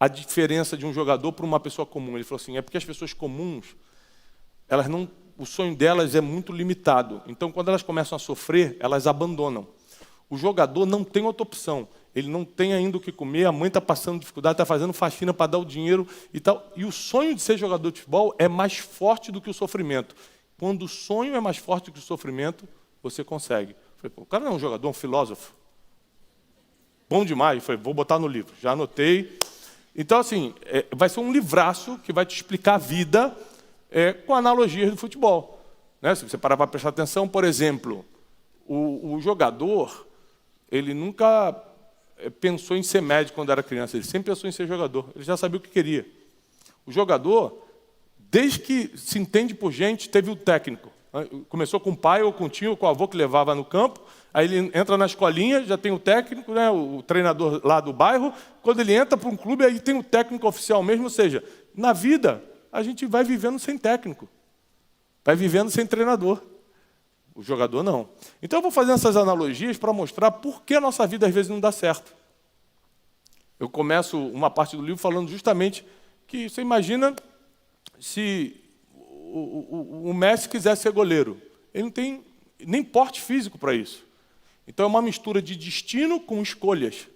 a diferença de um jogador para uma pessoa comum? Ele falou assim, é porque as pessoas comuns, elas não, o sonho delas é muito limitado. Então, quando elas começam a sofrer, elas abandonam. O jogador não tem outra opção. Ele não tem ainda o que comer, a mãe está passando dificuldade, está fazendo faxina para dar o dinheiro e tal. E o sonho de ser jogador de futebol é mais forte do que o sofrimento. Quando o sonho é mais forte do que o sofrimento, você consegue. Eu falei, pô, o cara não é um jogador, é um filósofo. Bom demais. Eu falei, vou botar no livro. Já anotei. Então, assim, vai ser um livraço que vai te explicar a vida com analogias do futebol. Né? Se você parar para prestar atenção, por exemplo, o jogador, ele nunca pensou em ser médico quando era criança, ele sempre pensou em ser jogador, ele já sabia o que queria. O jogador, desde que se entende por gente, teve o técnico. Começou com o pai ou com o tio ou com o avô que levava no campo, aí ele entra na escolinha, já tem o técnico, né, o treinador lá do bairro. Quando ele entra para um clube, aí tem o técnico oficial mesmo, ou seja, na vida a gente vai vivendo sem técnico, vai vivendo sem treinador. O jogador não. Então eu vou fazer essas analogias para mostrar por que a nossa vida às vezes não dá certo. Eu começo uma parte do livro falando justamente que você imagina se o Messi quiser ser goleiro. Ele não tem nem porte físico para isso. Então é uma mistura de destino com escolhas,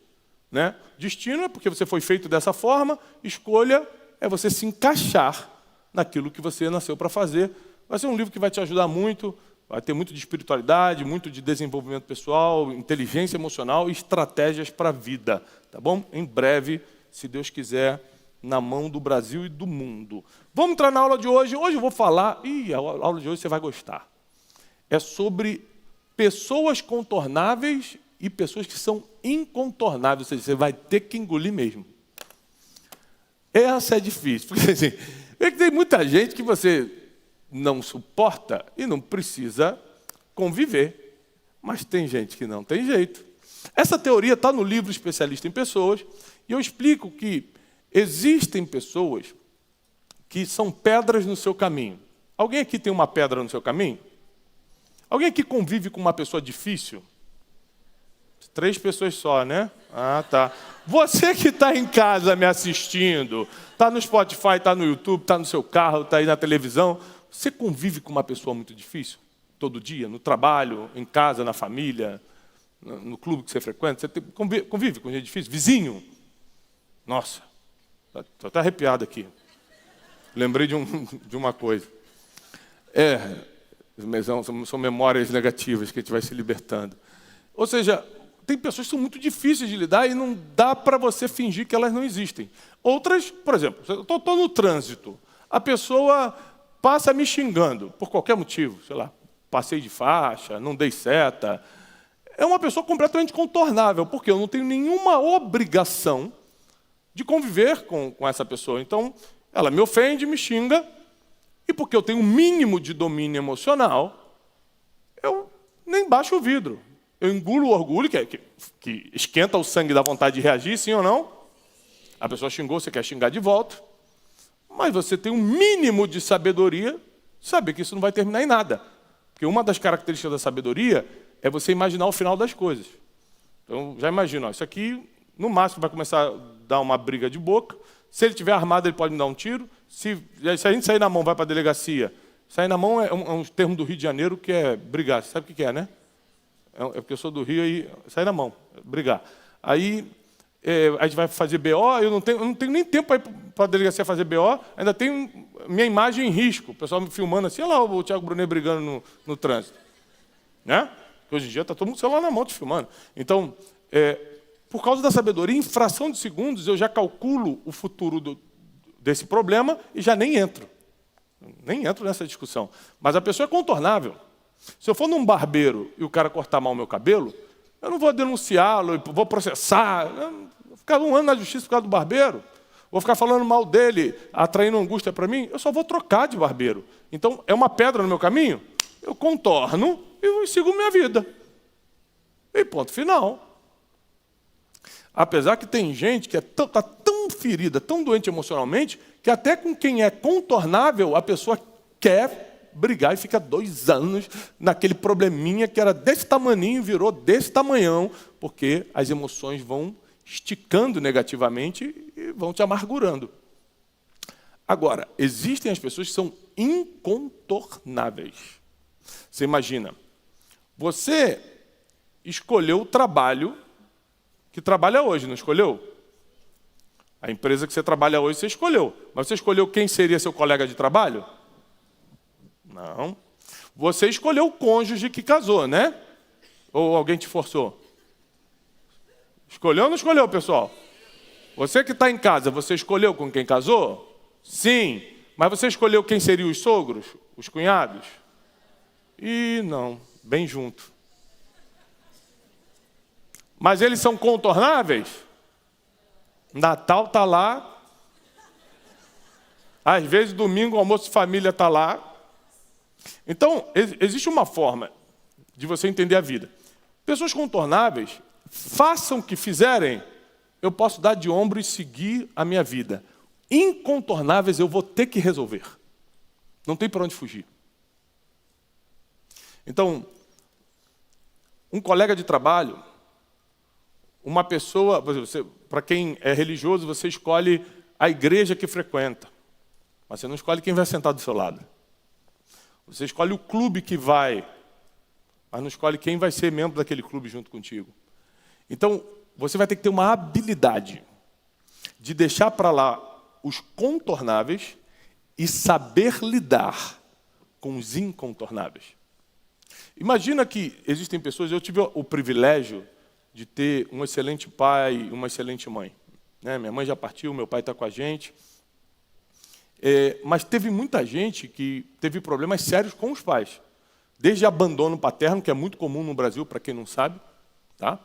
né? Destino é porque você foi feito dessa forma, escolha é você se encaixar naquilo que você nasceu para fazer. Vai ser um livro que vai te ajudar muito, vai ter muito de espiritualidade, muito de desenvolvimento pessoal, inteligência emocional e estratégias para a vida, tá bom? Em breve, se Deus quiser, na mão do Brasil e do mundo. Vamos entrar na aula de hoje. Hoje eu vou falar, a aula de hoje você vai gostar. É sobre pessoas contornáveis e pessoas que são incontornáveis, ou seja, você vai ter que engolir mesmo. Essa é difícil, porque assim, tem muita gente que você não suporta e não precisa conviver, mas tem gente que não tem jeito. Essa teoria está no livro Especialista em Pessoas, e eu explico que existem pessoas que são pedras no seu caminho. Alguém aqui tem uma pedra no seu caminho? Alguém aqui convive com uma pessoa difícil? 3 pessoas só, né? Ah, tá. Você que está em casa me assistindo, está no Spotify, está no YouTube, está no seu carro, está aí na televisão, você convive com uma pessoa muito difícil? Todo dia? No trabalho, em casa, na família, no clube que você frequenta? Você convive com gente difícil? Vizinho? Nossa, estou até arrepiado aqui. Lembrei de uma coisa. São memórias negativas que a gente vai se libertando. Ou seja, tem pessoas que são muito difíceis de lidar e não dá para você fingir que elas não existem. Outras, por exemplo, eu estou no trânsito, a pessoa passa me xingando por qualquer motivo, sei lá, passei de faixa, não dei seta. É uma pessoa completamente contornável, porque eu não tenho nenhuma obrigação de conviver com essa pessoa. Então, ela me ofende, me xinga, e porque eu tenho um mínimo de domínio emocional, eu nem baixo o vidro. Eu engulo o orgulho, que esquenta o sangue da vontade de reagir, sim ou não? A pessoa xingou, você quer xingar de volta. Mas você tem um mínimo de sabedoria, saber que isso não vai terminar em nada. Porque uma das características da sabedoria é você imaginar o final das coisas. Então, já imagina, isso aqui, no máximo, vai começar a dar uma briga de boca. Se ele estiver armado, ele pode me dar um tiro. Se a gente sair na mão, vai para a delegacia. Sair na mão é um termo do Rio de Janeiro que é brigar. Você sabe o que é, né? É porque eu sou do Rio, aí sair na mão, brigar. Aí a gente vai fazer BO, eu não tenho nem tempo para ir para a delegacia fazer BO, ainda tenho minha imagem em risco. O pessoal me filmando assim, olha lá o Thiago Brunet brigando no trânsito. Né? Porque hoje em dia está todo mundo com o celular na mão te filmando. Então, por causa da sabedoria, em fração de segundos, eu já calculo o futuro desse problema e já nem entro. Nem entro nessa discussão. Mas a pessoa é contornável. Se eu for num barbeiro e o cara cortar mal o meu cabelo, eu não vou denunciá-lo, vou processar, vou ficar 1 ano na justiça por causa do barbeiro, vou ficar falando mal dele, atraindo angústia para mim, eu só vou trocar de barbeiro. Então, é uma pedra no meu caminho, eu contorno e sigo minha vida. E ponto final. Apesar que tem gente que está tão ferida, tão doente emocionalmente, que até com quem é contornável, a pessoa quer brigar e fica 2 anos naquele probleminha que era desse tamaninho, virou desse tamanhão, porque as emoções vão esticando negativamente e vão te amargurando. Agora, existem as pessoas que são incontornáveis. Você imagina, você escolheu o trabalho que trabalha hoje, não escolheu? A empresa que você trabalha hoje, você escolheu. Mas você escolheu quem seria seu colega de trabalho? Não. Você escolheu o cônjuge que casou, né? Ou alguém te forçou? Escolheu ou não escolheu, pessoal? Você que está em casa, você escolheu com quem casou? Sim. Mas você escolheu quem seriam os sogros? Os cunhados? E não, bem junto. Mas eles são contornáveis? Natal está lá. Às vezes, domingo, o almoço de família está lá. Então, existe uma forma de você entender a vida. Pessoas contornáveis, façam o que fizerem, eu posso dar de ombro e seguir a minha vida. Incontornáveis, eu vou ter que resolver. Não tem para onde fugir. Então, um colega de trabalho, uma pessoa, para quem é religioso, você escolhe a igreja que frequenta, mas você não escolhe quem vai sentar do seu lado. Você escolhe o clube que vai, mas não escolhe quem vai ser membro daquele clube junto contigo. Então, você vai ter que ter uma habilidade de deixar para lá os contornáveis e saber lidar com os incontornáveis. Imagina que existem pessoas, eu tive o privilégio de ter um excelente pai e uma excelente mãe. Minha mãe já partiu, meu pai está com a gente. Mas teve muita gente que teve problemas sérios com os pais. Desde abandono paterno, que é muito comum no Brasil, para quem não sabe. Tá?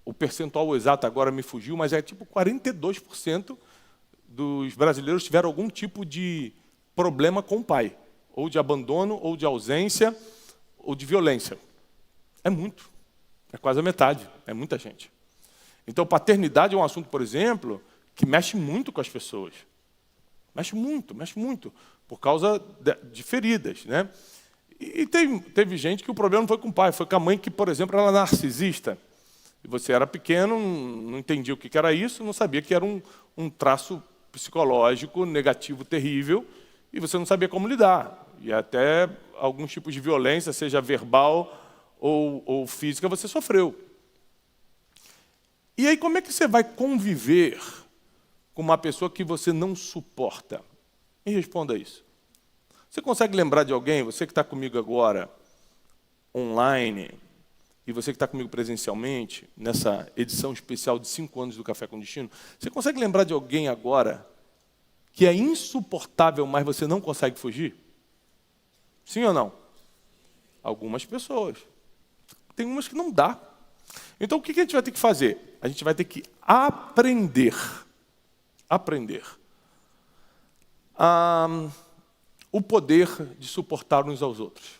O percentual exato agora me fugiu, mas é tipo 42% dos brasileiros tiveram algum tipo de problema com o pai. Ou de abandono, ou de ausência, ou de violência. É muito. É quase a metade. É muita gente. Então, paternidade é um assunto, por exemplo, que mexe muito com as pessoas. Mexe muito. Por causa de feridas. Né? E teve gente que o problema não foi com o pai, foi com a mãe que, por exemplo, era narcisista. E você era pequeno, não entendia o que era isso, não sabia que era um traço psicológico negativo terrível, e você não sabia como lidar. E até alguns tipos de violência, seja verbal ou física, você sofreu. E aí, como é que você vai conviver com uma pessoa que você não suporta? Me responda isso. Você consegue lembrar de alguém, você que está comigo agora, online, e você que está comigo presencialmente, nessa edição especial de 5 anos do Café com Destino, você consegue lembrar de alguém agora que é insuportável, mas você não consegue fugir? Sim ou não? Algumas pessoas. Tem umas que não dá. Então, o que a gente vai ter que fazer? A gente vai ter que aprender o poder de suportar uns aos outros.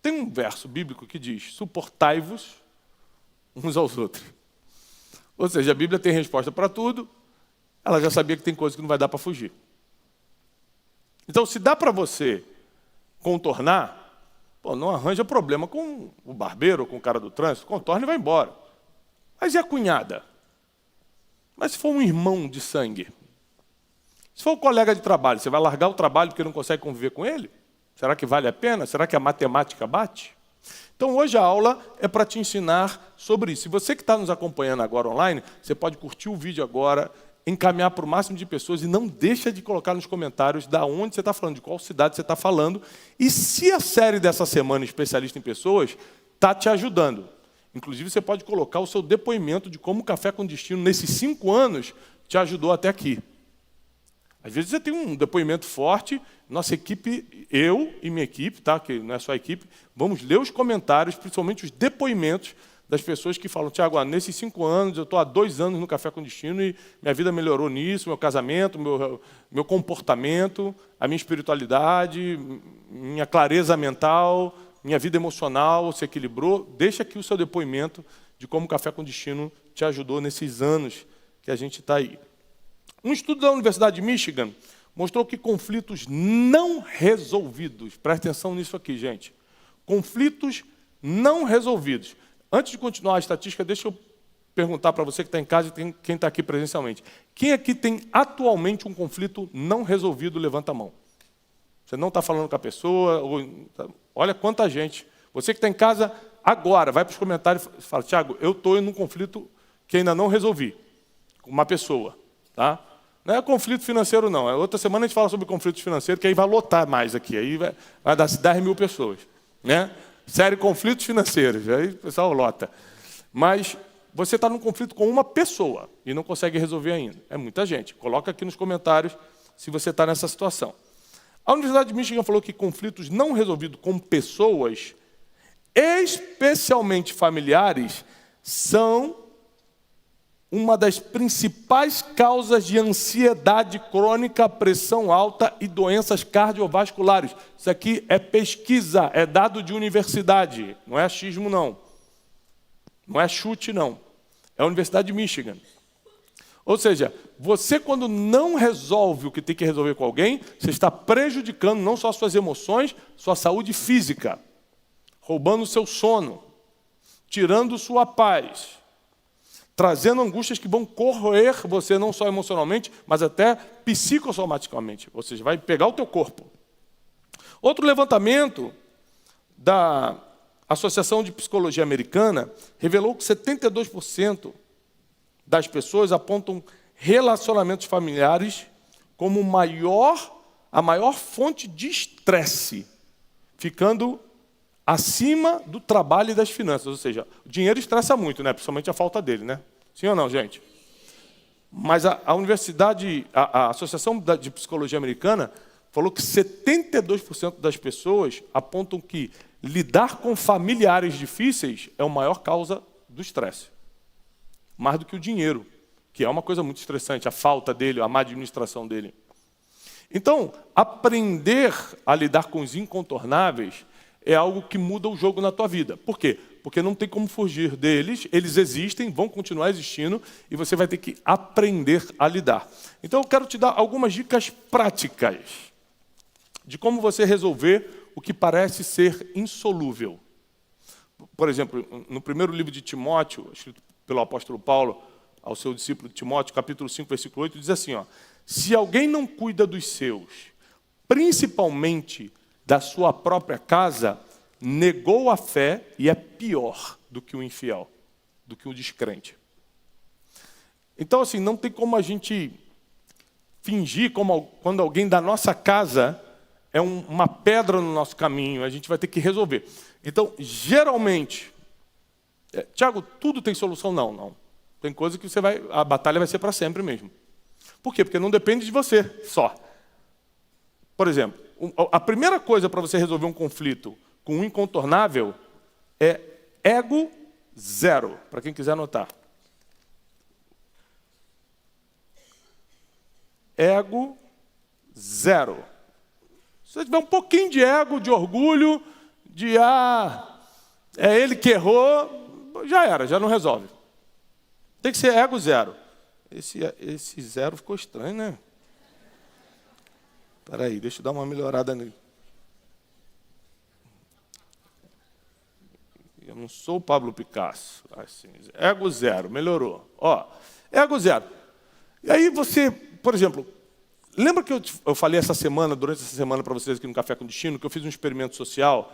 Tem um verso bíblico que diz: suportai-vos uns aos outros. Ou seja, a Bíblia tem resposta para tudo, ela já sabia que tem coisa que não vai dar para fugir. Então, se dá para você contornar, não arranja problema com o barbeiro ou com o cara do trânsito, contorna e vai embora. Mas e a cunhada? Mas se for um irmão de sangue? Se for um colega de trabalho, você vai largar o trabalho porque não consegue conviver com ele? Será que vale a pena? Será que a matemática bate? Então, hoje a aula é para te ensinar sobre isso. Se você que está nos acompanhando agora online, você pode curtir o vídeo agora, encaminhar para o máximo de pessoas e não deixa de colocar nos comentários de onde você está falando, de qual cidade você está falando. E se a série dessa semana, Especialista em Pessoas, está te ajudando. Inclusive, você pode colocar o seu depoimento de como o Café com Destino, nesses 5 anos, te ajudou até aqui. Às vezes você tem um depoimento forte, nossa equipe, eu e minha equipe, tá? Que não é só a equipe, vamos ler os comentários, principalmente os depoimentos das pessoas que falam: Tiago, nesses 5 anos, eu estou há 2 anos no Café com Destino e minha vida melhorou nisso, meu casamento, meu comportamento, a minha espiritualidade, minha clareza mental, minha vida emocional se equilibrou. Deixa aqui o seu depoimento de como o Café com Destino te ajudou nesses anos que a gente está aí. Um estudo da Universidade de Michigan mostrou que conflitos não resolvidos, presta atenção nisso aqui, gente, conflitos não resolvidos. Antes de continuar a estatística, deixa eu perguntar para você que está em casa e quem está aqui presencialmente. Quem aqui tem atualmente um conflito não resolvido? Levanta a mão. Você não está falando com a pessoa, olha quanta gente. Você que está em casa agora, vai para os comentários e fala: Tiago, eu estou em um conflito que ainda não resolvi, com uma pessoa. Tá? Não é conflito financeiro, não. Outra semana a gente fala sobre conflitos financeiros, que aí vai lotar mais aqui. Aí vai dar 10 mil pessoas. Né? Série conflitos financeiros. Aí o pessoal lota. Mas você está num conflito com uma pessoa e não consegue resolver ainda. É muita gente. Coloca aqui nos comentários se você está nessa situação. A Universidade de Michigan falou que conflitos não resolvidos com pessoas, especialmente familiares, são uma das principais causas de ansiedade crônica, pressão alta e doenças cardiovasculares. Isso aqui é pesquisa, é dado de universidade, não é achismo, não. Não é chute, não. É a Universidade de Michigan. Ou seja, você quando não resolve o que tem que resolver com alguém, você está prejudicando não só suas emoções, sua saúde física, roubando o seu sono, tirando sua paz, trazendo angústias que vão corroer você não só emocionalmente, mas até psicossomaticamente. Ou seja, vai pegar o teu corpo. Outro levantamento da Associação de Psicologia Americana revelou que 72% das pessoas apontam relacionamentos familiares como a maior fonte de estresse, ficando acima do trabalho e das finanças. Ou seja, o dinheiro estressa muito, né? Principalmente a falta dele, né? Sim ou não, gente? Mas a universidade, a Associação de Psicologia Americana falou que 72% das pessoas apontam que lidar com familiares difíceis é a maior causa do estresse. Mais do que o dinheiro, que é uma coisa muito estressante, a falta dele, a má administração dele. Então, aprender a lidar com os incontornáveis é algo que muda o jogo na tua vida. Por quê? Porque não tem como fugir deles, eles existem, vão continuar existindo, e você vai ter que aprender a lidar. Então, eu quero te dar algumas dicas práticas de como você resolver o que parece ser insolúvel. Por exemplo, no primeiro livro de Timóteo, escrito pelo apóstolo Paulo ao seu discípulo Timóteo, capítulo 5, versículo 8, diz assim, ó, se alguém não cuida dos seus, principalmente da sua própria casa, negou a fé e é pior do que o infiel, do que o descrente. Então, assim, não tem como a gente fingir como quando alguém da nossa casa é uma pedra no nosso caminho, a gente vai ter que resolver. Então, geralmente, Tiago, tudo tem solução? Não, não. Tem coisa que a batalha vai ser para sempre mesmo. Por quê? Porque não depende de você só. Por exemplo, a primeira coisa para você resolver um conflito com um incontornável é ego zero, para quem quiser anotar. Ego zero. Se você tiver um pouquinho de ego, de orgulho, de é ele que errou, já era, já não resolve. Tem que ser ego zero. Esse zero ficou estranho, né? Espera aí, deixa eu dar uma melhorada nele. Eu não sou o Pablo Picasso. Assim, ego zero, melhorou. Ó, ego zero. E aí você, por exemplo, lembra que eu falei durante essa semana para vocês aqui no Café com Destino, que eu fiz um experimento social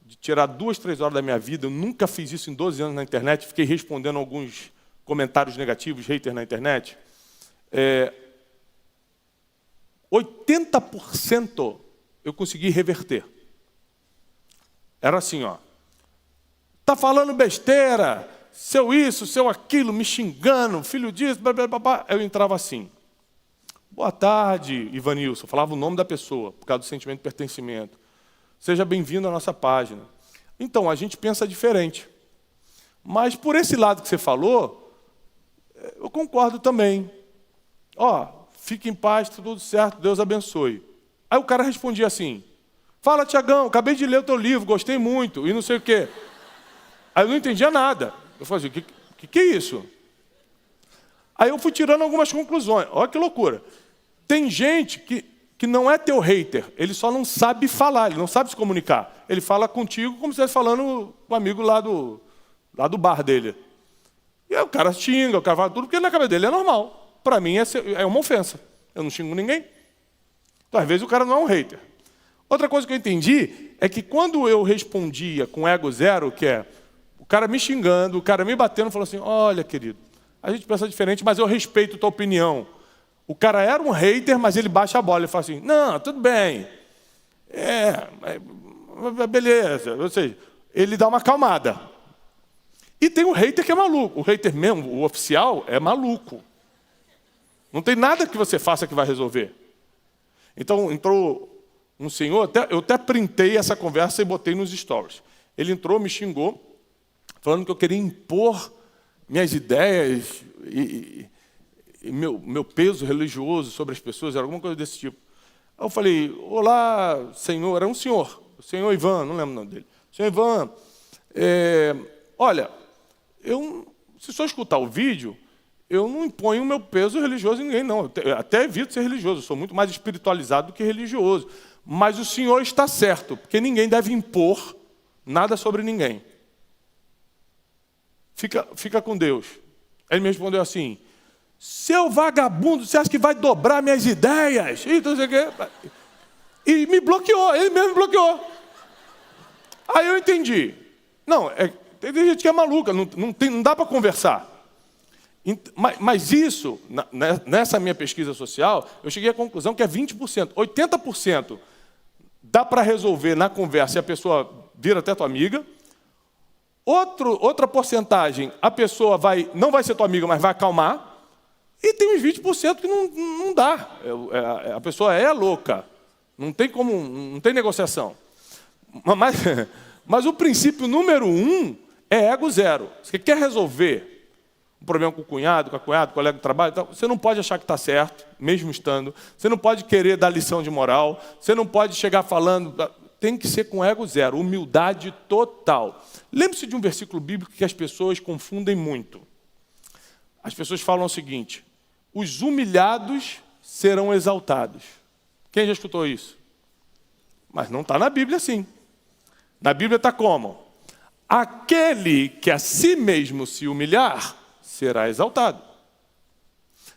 de tirar 2, 3 horas da minha vida. Eu nunca fiz isso em 12 anos na internet. Fiquei respondendo alguns comentários negativos, haters na internet. 80% eu consegui reverter. Era assim, ó. Tá falando besteira, seu isso, seu aquilo, me xingando, filho disso, blá, blá, blá, blá. Eu entrava assim. Boa tarde, Ivanilson. Eu falava o nome da pessoa, por causa do sentimento de pertencimento. Seja bem-vindo à nossa página. Então, a gente pensa diferente. Mas por esse lado que você falou, eu concordo também. Ó, fique em paz, tudo certo, Deus abençoe. Aí o cara respondia assim, fala, Tiagão, acabei de ler o teu livro, gostei muito, e não sei o quê. Aí eu não entendia nada. Eu falei assim, o que é isso? Aí eu fui tirando algumas conclusões. Olha que loucura. Tem gente que não é teu hater, ele só não sabe falar, ele não sabe se comunicar. Ele fala contigo como se estivesse falando com um amigo lá do bar dele. E aí o cara xinga, o cara fala tudo, porque na cabeça dele é normal. Para mim é uma ofensa. Eu não xingo ninguém. Então, às vezes, o cara não é um hater. Outra coisa que eu entendi é que quando eu respondia com ego zero, que é o cara me xingando, o cara me batendo, falou assim, olha, querido, a gente pensa diferente, mas eu respeito tua opinião. O cara era um hater, mas ele baixa a bola e fala assim, não, tudo bem. Beleza. Ou seja, ele dá uma acalmada. E tem um hater que é maluco. O hater mesmo, o oficial, é maluco. Não tem nada que você faça que vai resolver. Então, entrou um senhor, eu até printei essa conversa e botei nos stories. Ele entrou, me xingou, falando que eu queria impor minhas ideias e meu peso religioso sobre as pessoas, era alguma coisa desse tipo. Aí eu falei, olá, senhor, era um senhor, o senhor Ivan, não lembro o nome dele. Senhor Ivan, olha, se o senhor escutar o vídeo, eu não imponho o meu peso religioso em ninguém, não. Eu até evito ser religioso, eu sou muito mais espiritualizado do que religioso. Mas o Senhor está certo, porque ninguém deve impor nada sobre ninguém. Fica com Deus. Ele me respondeu assim: seu vagabundo, você acha que vai dobrar minhas ideias? E me bloqueou, ele mesmo me bloqueou. Aí eu entendi. Não, tem gente que é maluca, não dá para conversar. Mas isso, nessa minha pesquisa social, eu cheguei à conclusão que é 20%. 80% dá para resolver na conversa e a pessoa vira até tua amiga. Outra porcentagem, a pessoa não vai ser tua amiga, mas vai acalmar. E tem uns 20% que não dá. A pessoa é louca. Não tem negociação. Mas o princípio número 1 é ego zero. Você quer resolver um problema com o cunhado, com a cunhada, com o colega de trabalho, você não pode achar que está certo, mesmo estando. Você não pode querer dar lição de moral. Você não pode chegar falando. Tem que ser com ego zero, humildade total. Lembre-se de um versículo bíblico que as pessoas confundem muito. As pessoas falam o seguinte: os humilhados serão exaltados. Quem já escutou isso? Mas não está na Bíblia assim. Na Bíblia está como? Aquele que a si mesmo se humilhar, será exaltado.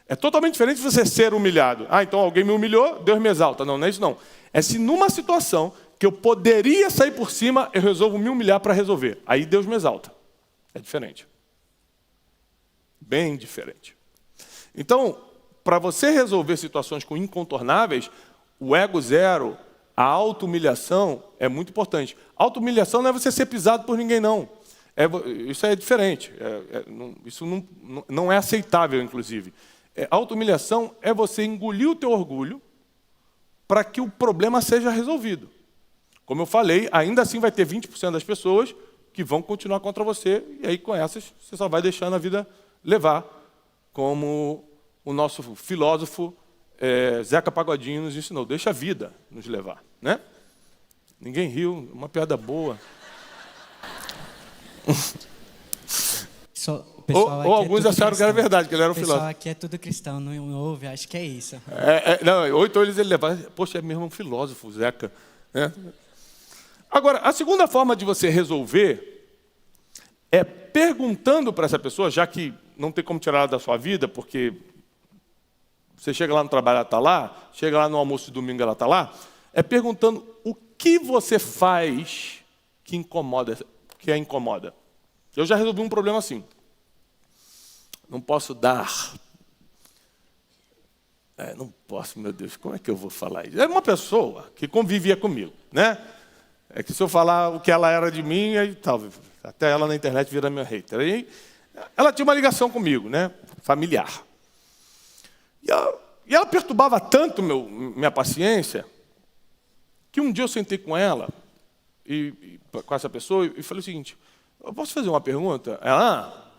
É totalmente diferente de você ser humilhado. Então alguém me humilhou, Deus me exalta. Não é isso não. É se numa situação que eu poderia sair por cima, eu resolvo me humilhar para resolver. Aí Deus me exalta. É diferente. Bem diferente. Então, para você resolver situações com incontornáveis, o ego zero, a auto-humilhação é muito importante. Auto-humilhação não é você ser pisado por ninguém, não. Isso é diferente. Isso não é aceitável, inclusive. Auto-humilhação é você engolir o teu orgulho para que o problema seja resolvido. Como eu falei, ainda assim vai ter 20% das pessoas que vão continuar contra você, e aí com essas você só vai deixando a vida levar, como o nosso filósofo Zeca Pagodinho nos ensinou: deixa a vida nos levar, né? Ninguém riu, uma piada boa. Ou alguns acharam que era verdade, que ele era um filósofo. O pessoal aqui é tudo cristão, não ouve, acho que é isso. Ou então eles levaram, poxa, é mesmo um filósofo, Zeca. Né? Agora, a segunda forma de você resolver é perguntando para essa pessoa, já que não tem como tirar ela da sua vida, porque você chega lá no trabalho, ela está lá, chega lá no almoço de domingo, ela está lá, é perguntando o que você faz que a incomoda. Eu já resolvi um problema assim. Não posso dar. Não posso, meu Deus, como é que eu vou falar isso? É uma pessoa que convivia comigo, né? É que se eu falar o que ela era de mim, aí tal, até ela na internet vira meu hater. Aí, ela tinha uma ligação comigo, né? Familiar. E ela perturbava tanto minha paciência, que um dia eu sentei com ela, com essa pessoa, e falei o seguinte: eu posso fazer uma pergunta? Ela,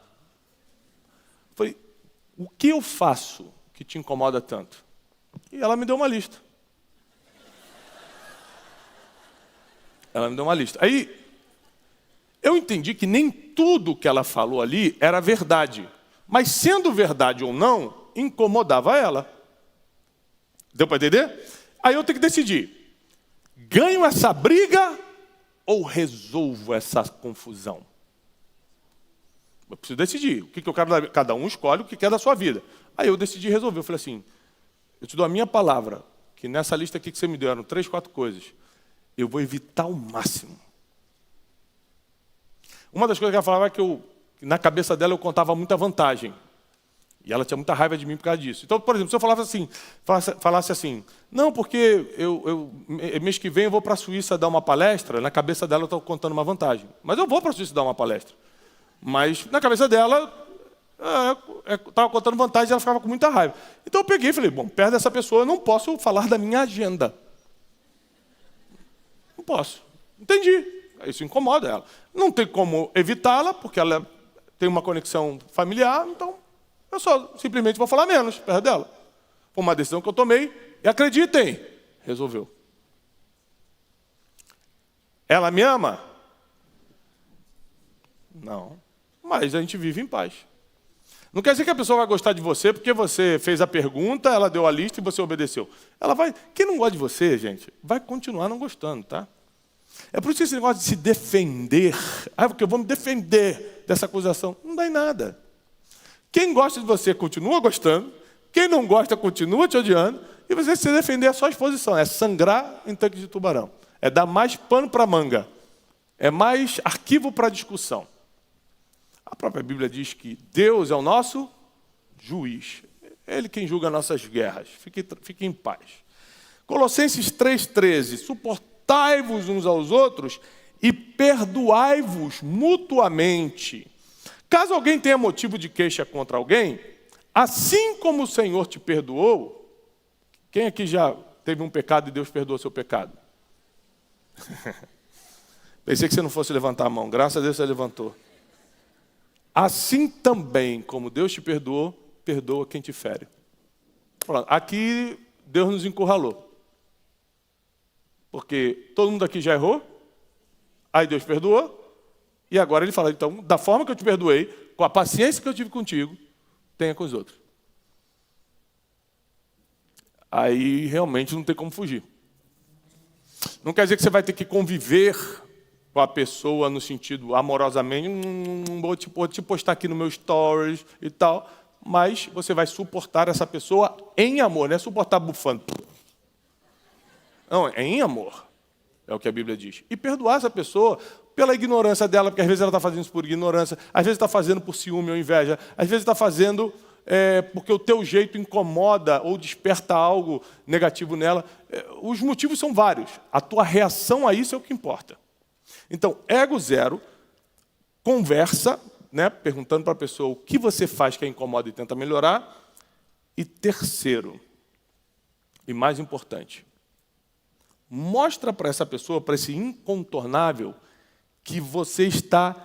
falei, o que eu faço que te incomoda tanto? E ela me deu uma lista. Aí, eu entendi que nem tudo que ela falou ali era verdade. Mas, sendo verdade ou não, incomodava ela. Deu para entender? Aí eu tenho que decidir: ganho essa briga ou resolvo essa confusão? Eu preciso decidir. O que eu quero? Cada um escolhe o que quer da sua vida. Aí eu decidi resolver. Eu falei assim: eu te dou a minha palavra, que nessa lista aqui que você me deu eram 3, 4 coisas. Eu vou evitar ao máximo. Uma das coisas que ela falava é que na cabeça dela eu contava muita vantagem. E ela tinha muita raiva de mim por causa disso. Então, por exemplo, se eu falasse assim, não, porque mês que vem eu vou para a Suíça dar uma palestra, na cabeça dela eu estou contando uma vantagem. Mas eu vou para a Suíça dar uma palestra. Mas na cabeça dela, estava contando vantagem e ela ficava com muita raiva. Então eu peguei e falei: bom, perto dessa pessoa eu não posso falar da minha agenda. Não posso. Entendi. Isso incomoda ela. Não tem como evitá-la, porque ela tem uma conexão familiar, então eu só simplesmente vou falar menos perto dela. Foi uma decisão que eu tomei e acreditem, resolveu. Ela me ama? Não. Mas a gente vive em paz. Não quer dizer que a pessoa vai gostar de você porque você fez a pergunta, ela deu a lista e você obedeceu. Ela vai... Quem não gosta de você, gente, vai continuar não gostando, tá? É por isso que esse negócio de se defender... porque eu vou me defender dessa acusação. Não dá em nada. Quem gosta de você continua gostando. Quem não gosta continua te odiando. E você se defender é só exposição. É sangrar em tanque de tubarão. É dar mais pano para manga. É mais arquivo para discussão. A própria Bíblia diz que Deus é o nosso juiz. Ele quem julga nossas guerras. Fique em paz. Colossenses 3,13. Suportai-vos uns aos outros e perdoai-vos mutuamente. Caso alguém tenha motivo de queixa contra alguém, assim como o Senhor te perdoou, quem aqui já teve um pecado e Deus perdoou seu pecado? Pensei que você não fosse levantar a mão. Graças a Deus você levantou. Assim também, como Deus te perdoou, perdoa quem te fere. Aqui Deus nos encurralou. Porque todo mundo aqui já errou, aí Deus perdoou, e agora ele fala, então, da forma que eu te perdoei, com a paciência que eu tive contigo, tenha com os outros. Aí realmente não tem como fugir. Não quer dizer que você vai ter que conviver com a pessoa no sentido amorosamente, não vou te postar aqui no meu stories e tal, mas você vai suportar essa pessoa em amor, não é suportar bufando. Não, é em amor, é o que a Bíblia diz. E perdoar essa pessoa pela ignorância dela, porque às vezes ela está fazendo isso por ignorância, às vezes está fazendo por ciúme ou inveja, às vezes está fazendo porque o teu jeito incomoda ou desperta algo negativo nela. Os motivos são vários. A tua reação a isso é o que importa. Então, ego zero, conversa, né, perguntando para a pessoa o que você faz que a incomoda e tenta melhorar. E terceiro, e mais importante, mostra para essa pessoa, para esse incontornável, que você está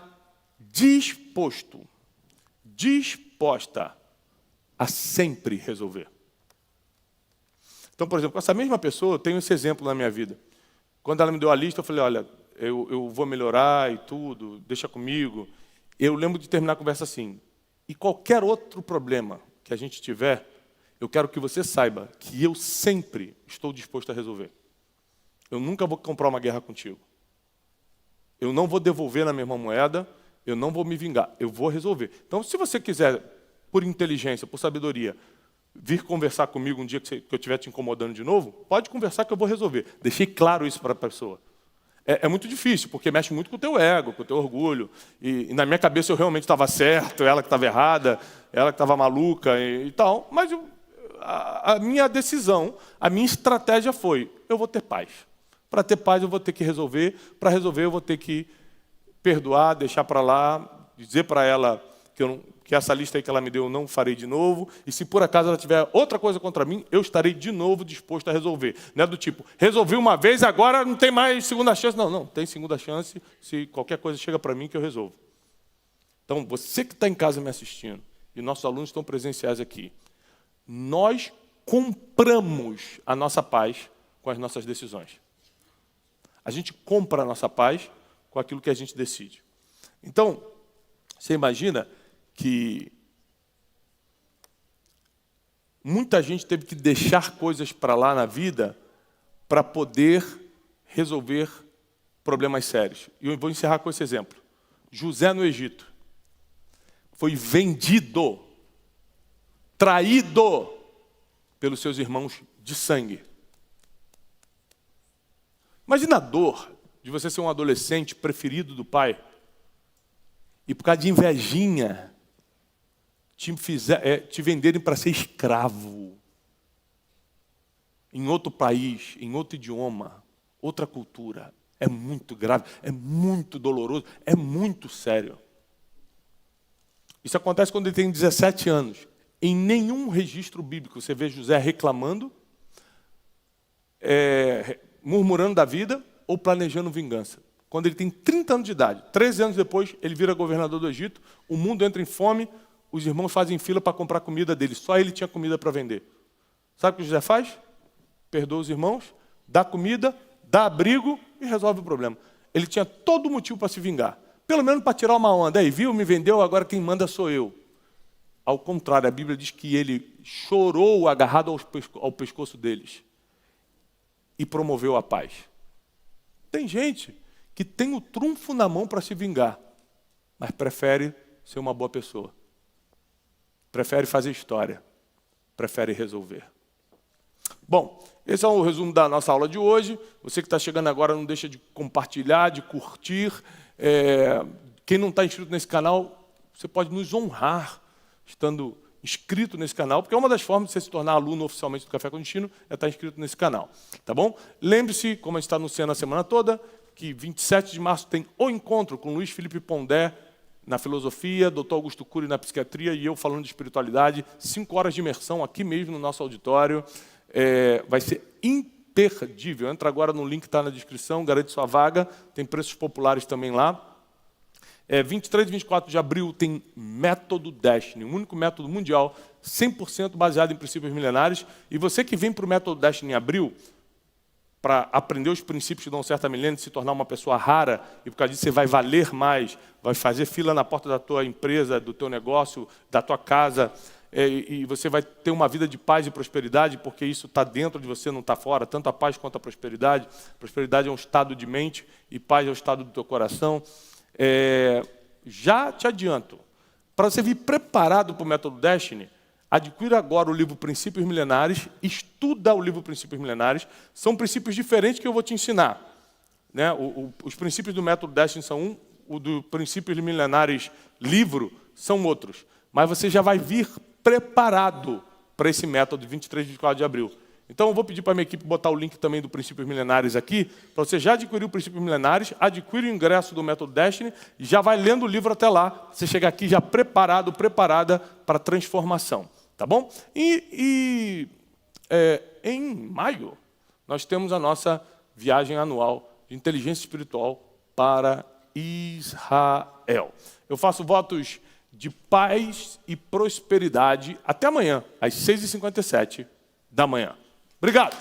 disposta a sempre resolver. Então, por exemplo, com essa mesma pessoa, eu tenho esse exemplo na minha vida. Quando ela me deu a lista, eu falei, olha, eu vou melhorar e tudo, deixa comigo. Eu lembro de terminar a conversa assim, e qualquer outro problema que a gente tiver, eu quero que você saiba que eu sempre estou disposto a resolver. Eu nunca vou comprar uma guerra contigo. Eu não vou devolver na mesma moeda, eu não vou me vingar, eu vou resolver. Então, se você quiser, por inteligência, por sabedoria, vir conversar comigo um dia que eu estiver te incomodando de novo, pode conversar que eu vou resolver. Deixei claro isso para a pessoa. É muito difícil, porque mexe muito com o teu ego, com o teu orgulho. E na minha cabeça eu realmente estava certo, ela que estava errada, ela que estava maluca e tal. Mas a minha decisão, a minha estratégia foi, eu vou ter paz. Para ter paz eu vou ter que resolver, para resolver eu vou ter que perdoar, deixar para lá, dizer para ela que essa lista aí que ela me deu eu não farei de novo, e se por acaso ela tiver outra coisa contra mim, eu estarei de novo disposto a resolver. Não é do tipo, resolvi uma vez, agora não tem mais segunda chance. Não, tem segunda chance, se qualquer coisa chega para mim que eu resolvo. Então, você que está em casa me assistindo, e nossos alunos estão presenciais aqui, nós compramos a nossa paz com as nossas decisões. A gente compra a nossa paz com aquilo que a gente decide. Então, você imagina que muita gente teve que deixar coisas para lá na vida para poder resolver problemas sérios. E eu vou encerrar com esse exemplo. José no Egito foi vendido, traído pelos seus irmãos de sangue. Imagina a dor de você ser um adolescente preferido do pai e por causa de invejinha te venderem para ser escravo em outro país, em outro idioma, outra cultura. É muito grave, é muito doloroso, é muito sério. Isso acontece quando ele tem 17 anos. Em nenhum registro bíblico você vê José reclamando, murmurando da vida ou planejando vingança. Quando ele tem 30 anos de idade, 13 anos depois, ele vira governador do Egito, o mundo entra em fome, os irmãos fazem fila para comprar comida dele, só ele tinha comida para vender. Sabe o que José faz? Perdoa os irmãos, dá comida, dá abrigo e resolve o problema. Ele tinha todo o motivo para se vingar, pelo menos para tirar uma onda. Aí, viu, me vendeu, agora quem manda sou eu. Ao contrário, a Bíblia diz que ele chorou agarrado ao pescoço deles e promoveu a paz. Tem gente que tem o trunfo na mão para se vingar, mas prefere ser uma boa pessoa. Prefere fazer história. Prefere resolver. Bom, esse é o resumo da nossa aula de hoje. Você que está chegando agora, não deixa de compartilhar, de curtir. Quem não está inscrito nesse canal, você pode nos honrar estando inscrito nesse canal, porque é uma das formas de você se tornar aluno oficialmente do Café com Destino, é estar inscrito nesse canal. Tá bom? Lembre-se, como a gente está anunciando a semana toda, que 27 de março tem o encontro com Luiz Felipe Pondé na filosofia, Dr. Augusto Cury na psiquiatria e eu falando de espiritualidade. 5 horas de imersão aqui mesmo no nosso auditório. Vai ser imperdível. Entra agora no link que está na descrição, garante sua vaga. Tem preços populares também lá. 23 e 24 de abril tem Método Destiny, o único método mundial 100% baseado em princípios milenares. E você que vem para o Método Destiny em abril, para aprender os princípios que dão certo a milênio, se tornar uma pessoa rara, e por causa disso você vai valer mais, vai fazer fila na porta da tua empresa, do teu negócio, da tua casa, e você vai ter uma vida de paz e prosperidade, porque isso está dentro de você, não está fora, tanto a paz quanto a prosperidade. Prosperidade é um estado de mente e paz é o estado do teu coração. Já te adianto, para você vir preparado para o Método Destiny, adquira agora o livro Princípios Milenares, estuda o livro Princípios Milenares. São princípios diferentes que eu vou te ensinar. Né? Os princípios do Método Destiny são o do Princípios Milenares livro são outros. Mas você já vai vir preparado para esse método de 23 e 24 de abril. Então, eu vou pedir para a minha equipe botar o link também do Princípios Milenares aqui, para você já adquirir o Princípios Milenares, adquire o ingresso do Método Destiny e já vai lendo o livro até lá. Você chegar aqui já preparado, preparada para a transformação. Tá bom? Em maio, nós temos a nossa viagem anual de inteligência espiritual para Israel. Eu faço votos de paz e prosperidade até amanhã, às 6h57 da manhã. Obrigado.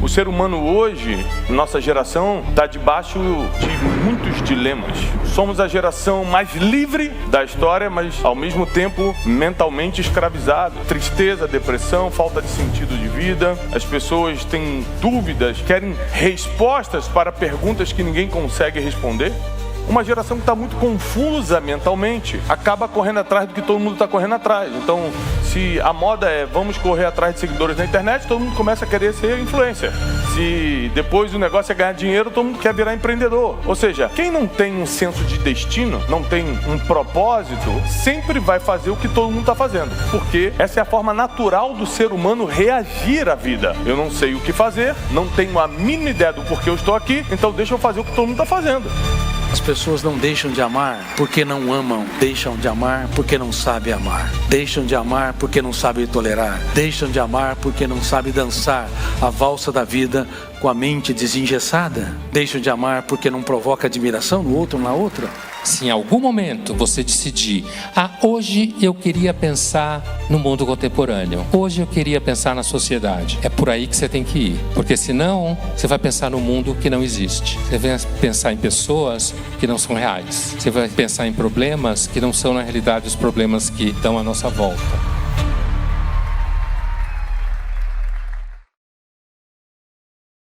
O ser humano hoje, nossa geração, está debaixo de muitos dilemas. Somos a geração mais livre da história, mas ao mesmo tempo mentalmente escravizada. Tristeza, depressão, falta de sentido de vida. As pessoas têm dúvidas, querem respostas para perguntas que ninguém consegue responder. Uma geração que está muito confusa mentalmente, acaba correndo atrás do que todo mundo está correndo atrás. Então, se a moda é vamos correr atrás de seguidores na internet, todo mundo começa a querer ser influencer. Se depois o negócio é ganhar dinheiro, todo mundo quer virar empreendedor. Ou seja, quem não tem um senso de destino, não tem um propósito, sempre vai fazer o que todo mundo está fazendo. Porque essa é a forma natural do ser humano reagir à vida. Eu não sei o que fazer, não tenho a mínima ideia do porquê eu estou aqui, então deixa eu fazer o que todo mundo está fazendo. As pessoas não deixam de amar porque não amam. Deixam de amar porque não sabem amar. Deixam de amar porque não sabem tolerar. Deixam de amar porque não sabem dançar a valsa da vida com a mente desengessada. Deixam de amar porque não provoca admiração no outro ou na outra. Se em algum momento você decidir, hoje eu queria pensar no mundo contemporâneo, hoje eu queria pensar na sociedade, é por aí que você tem que ir, porque senão você vai pensar no mundo que não existe, você vai pensar em pessoas que não são reais, você vai pensar em problemas que não são na realidade os problemas que estão à nossa volta.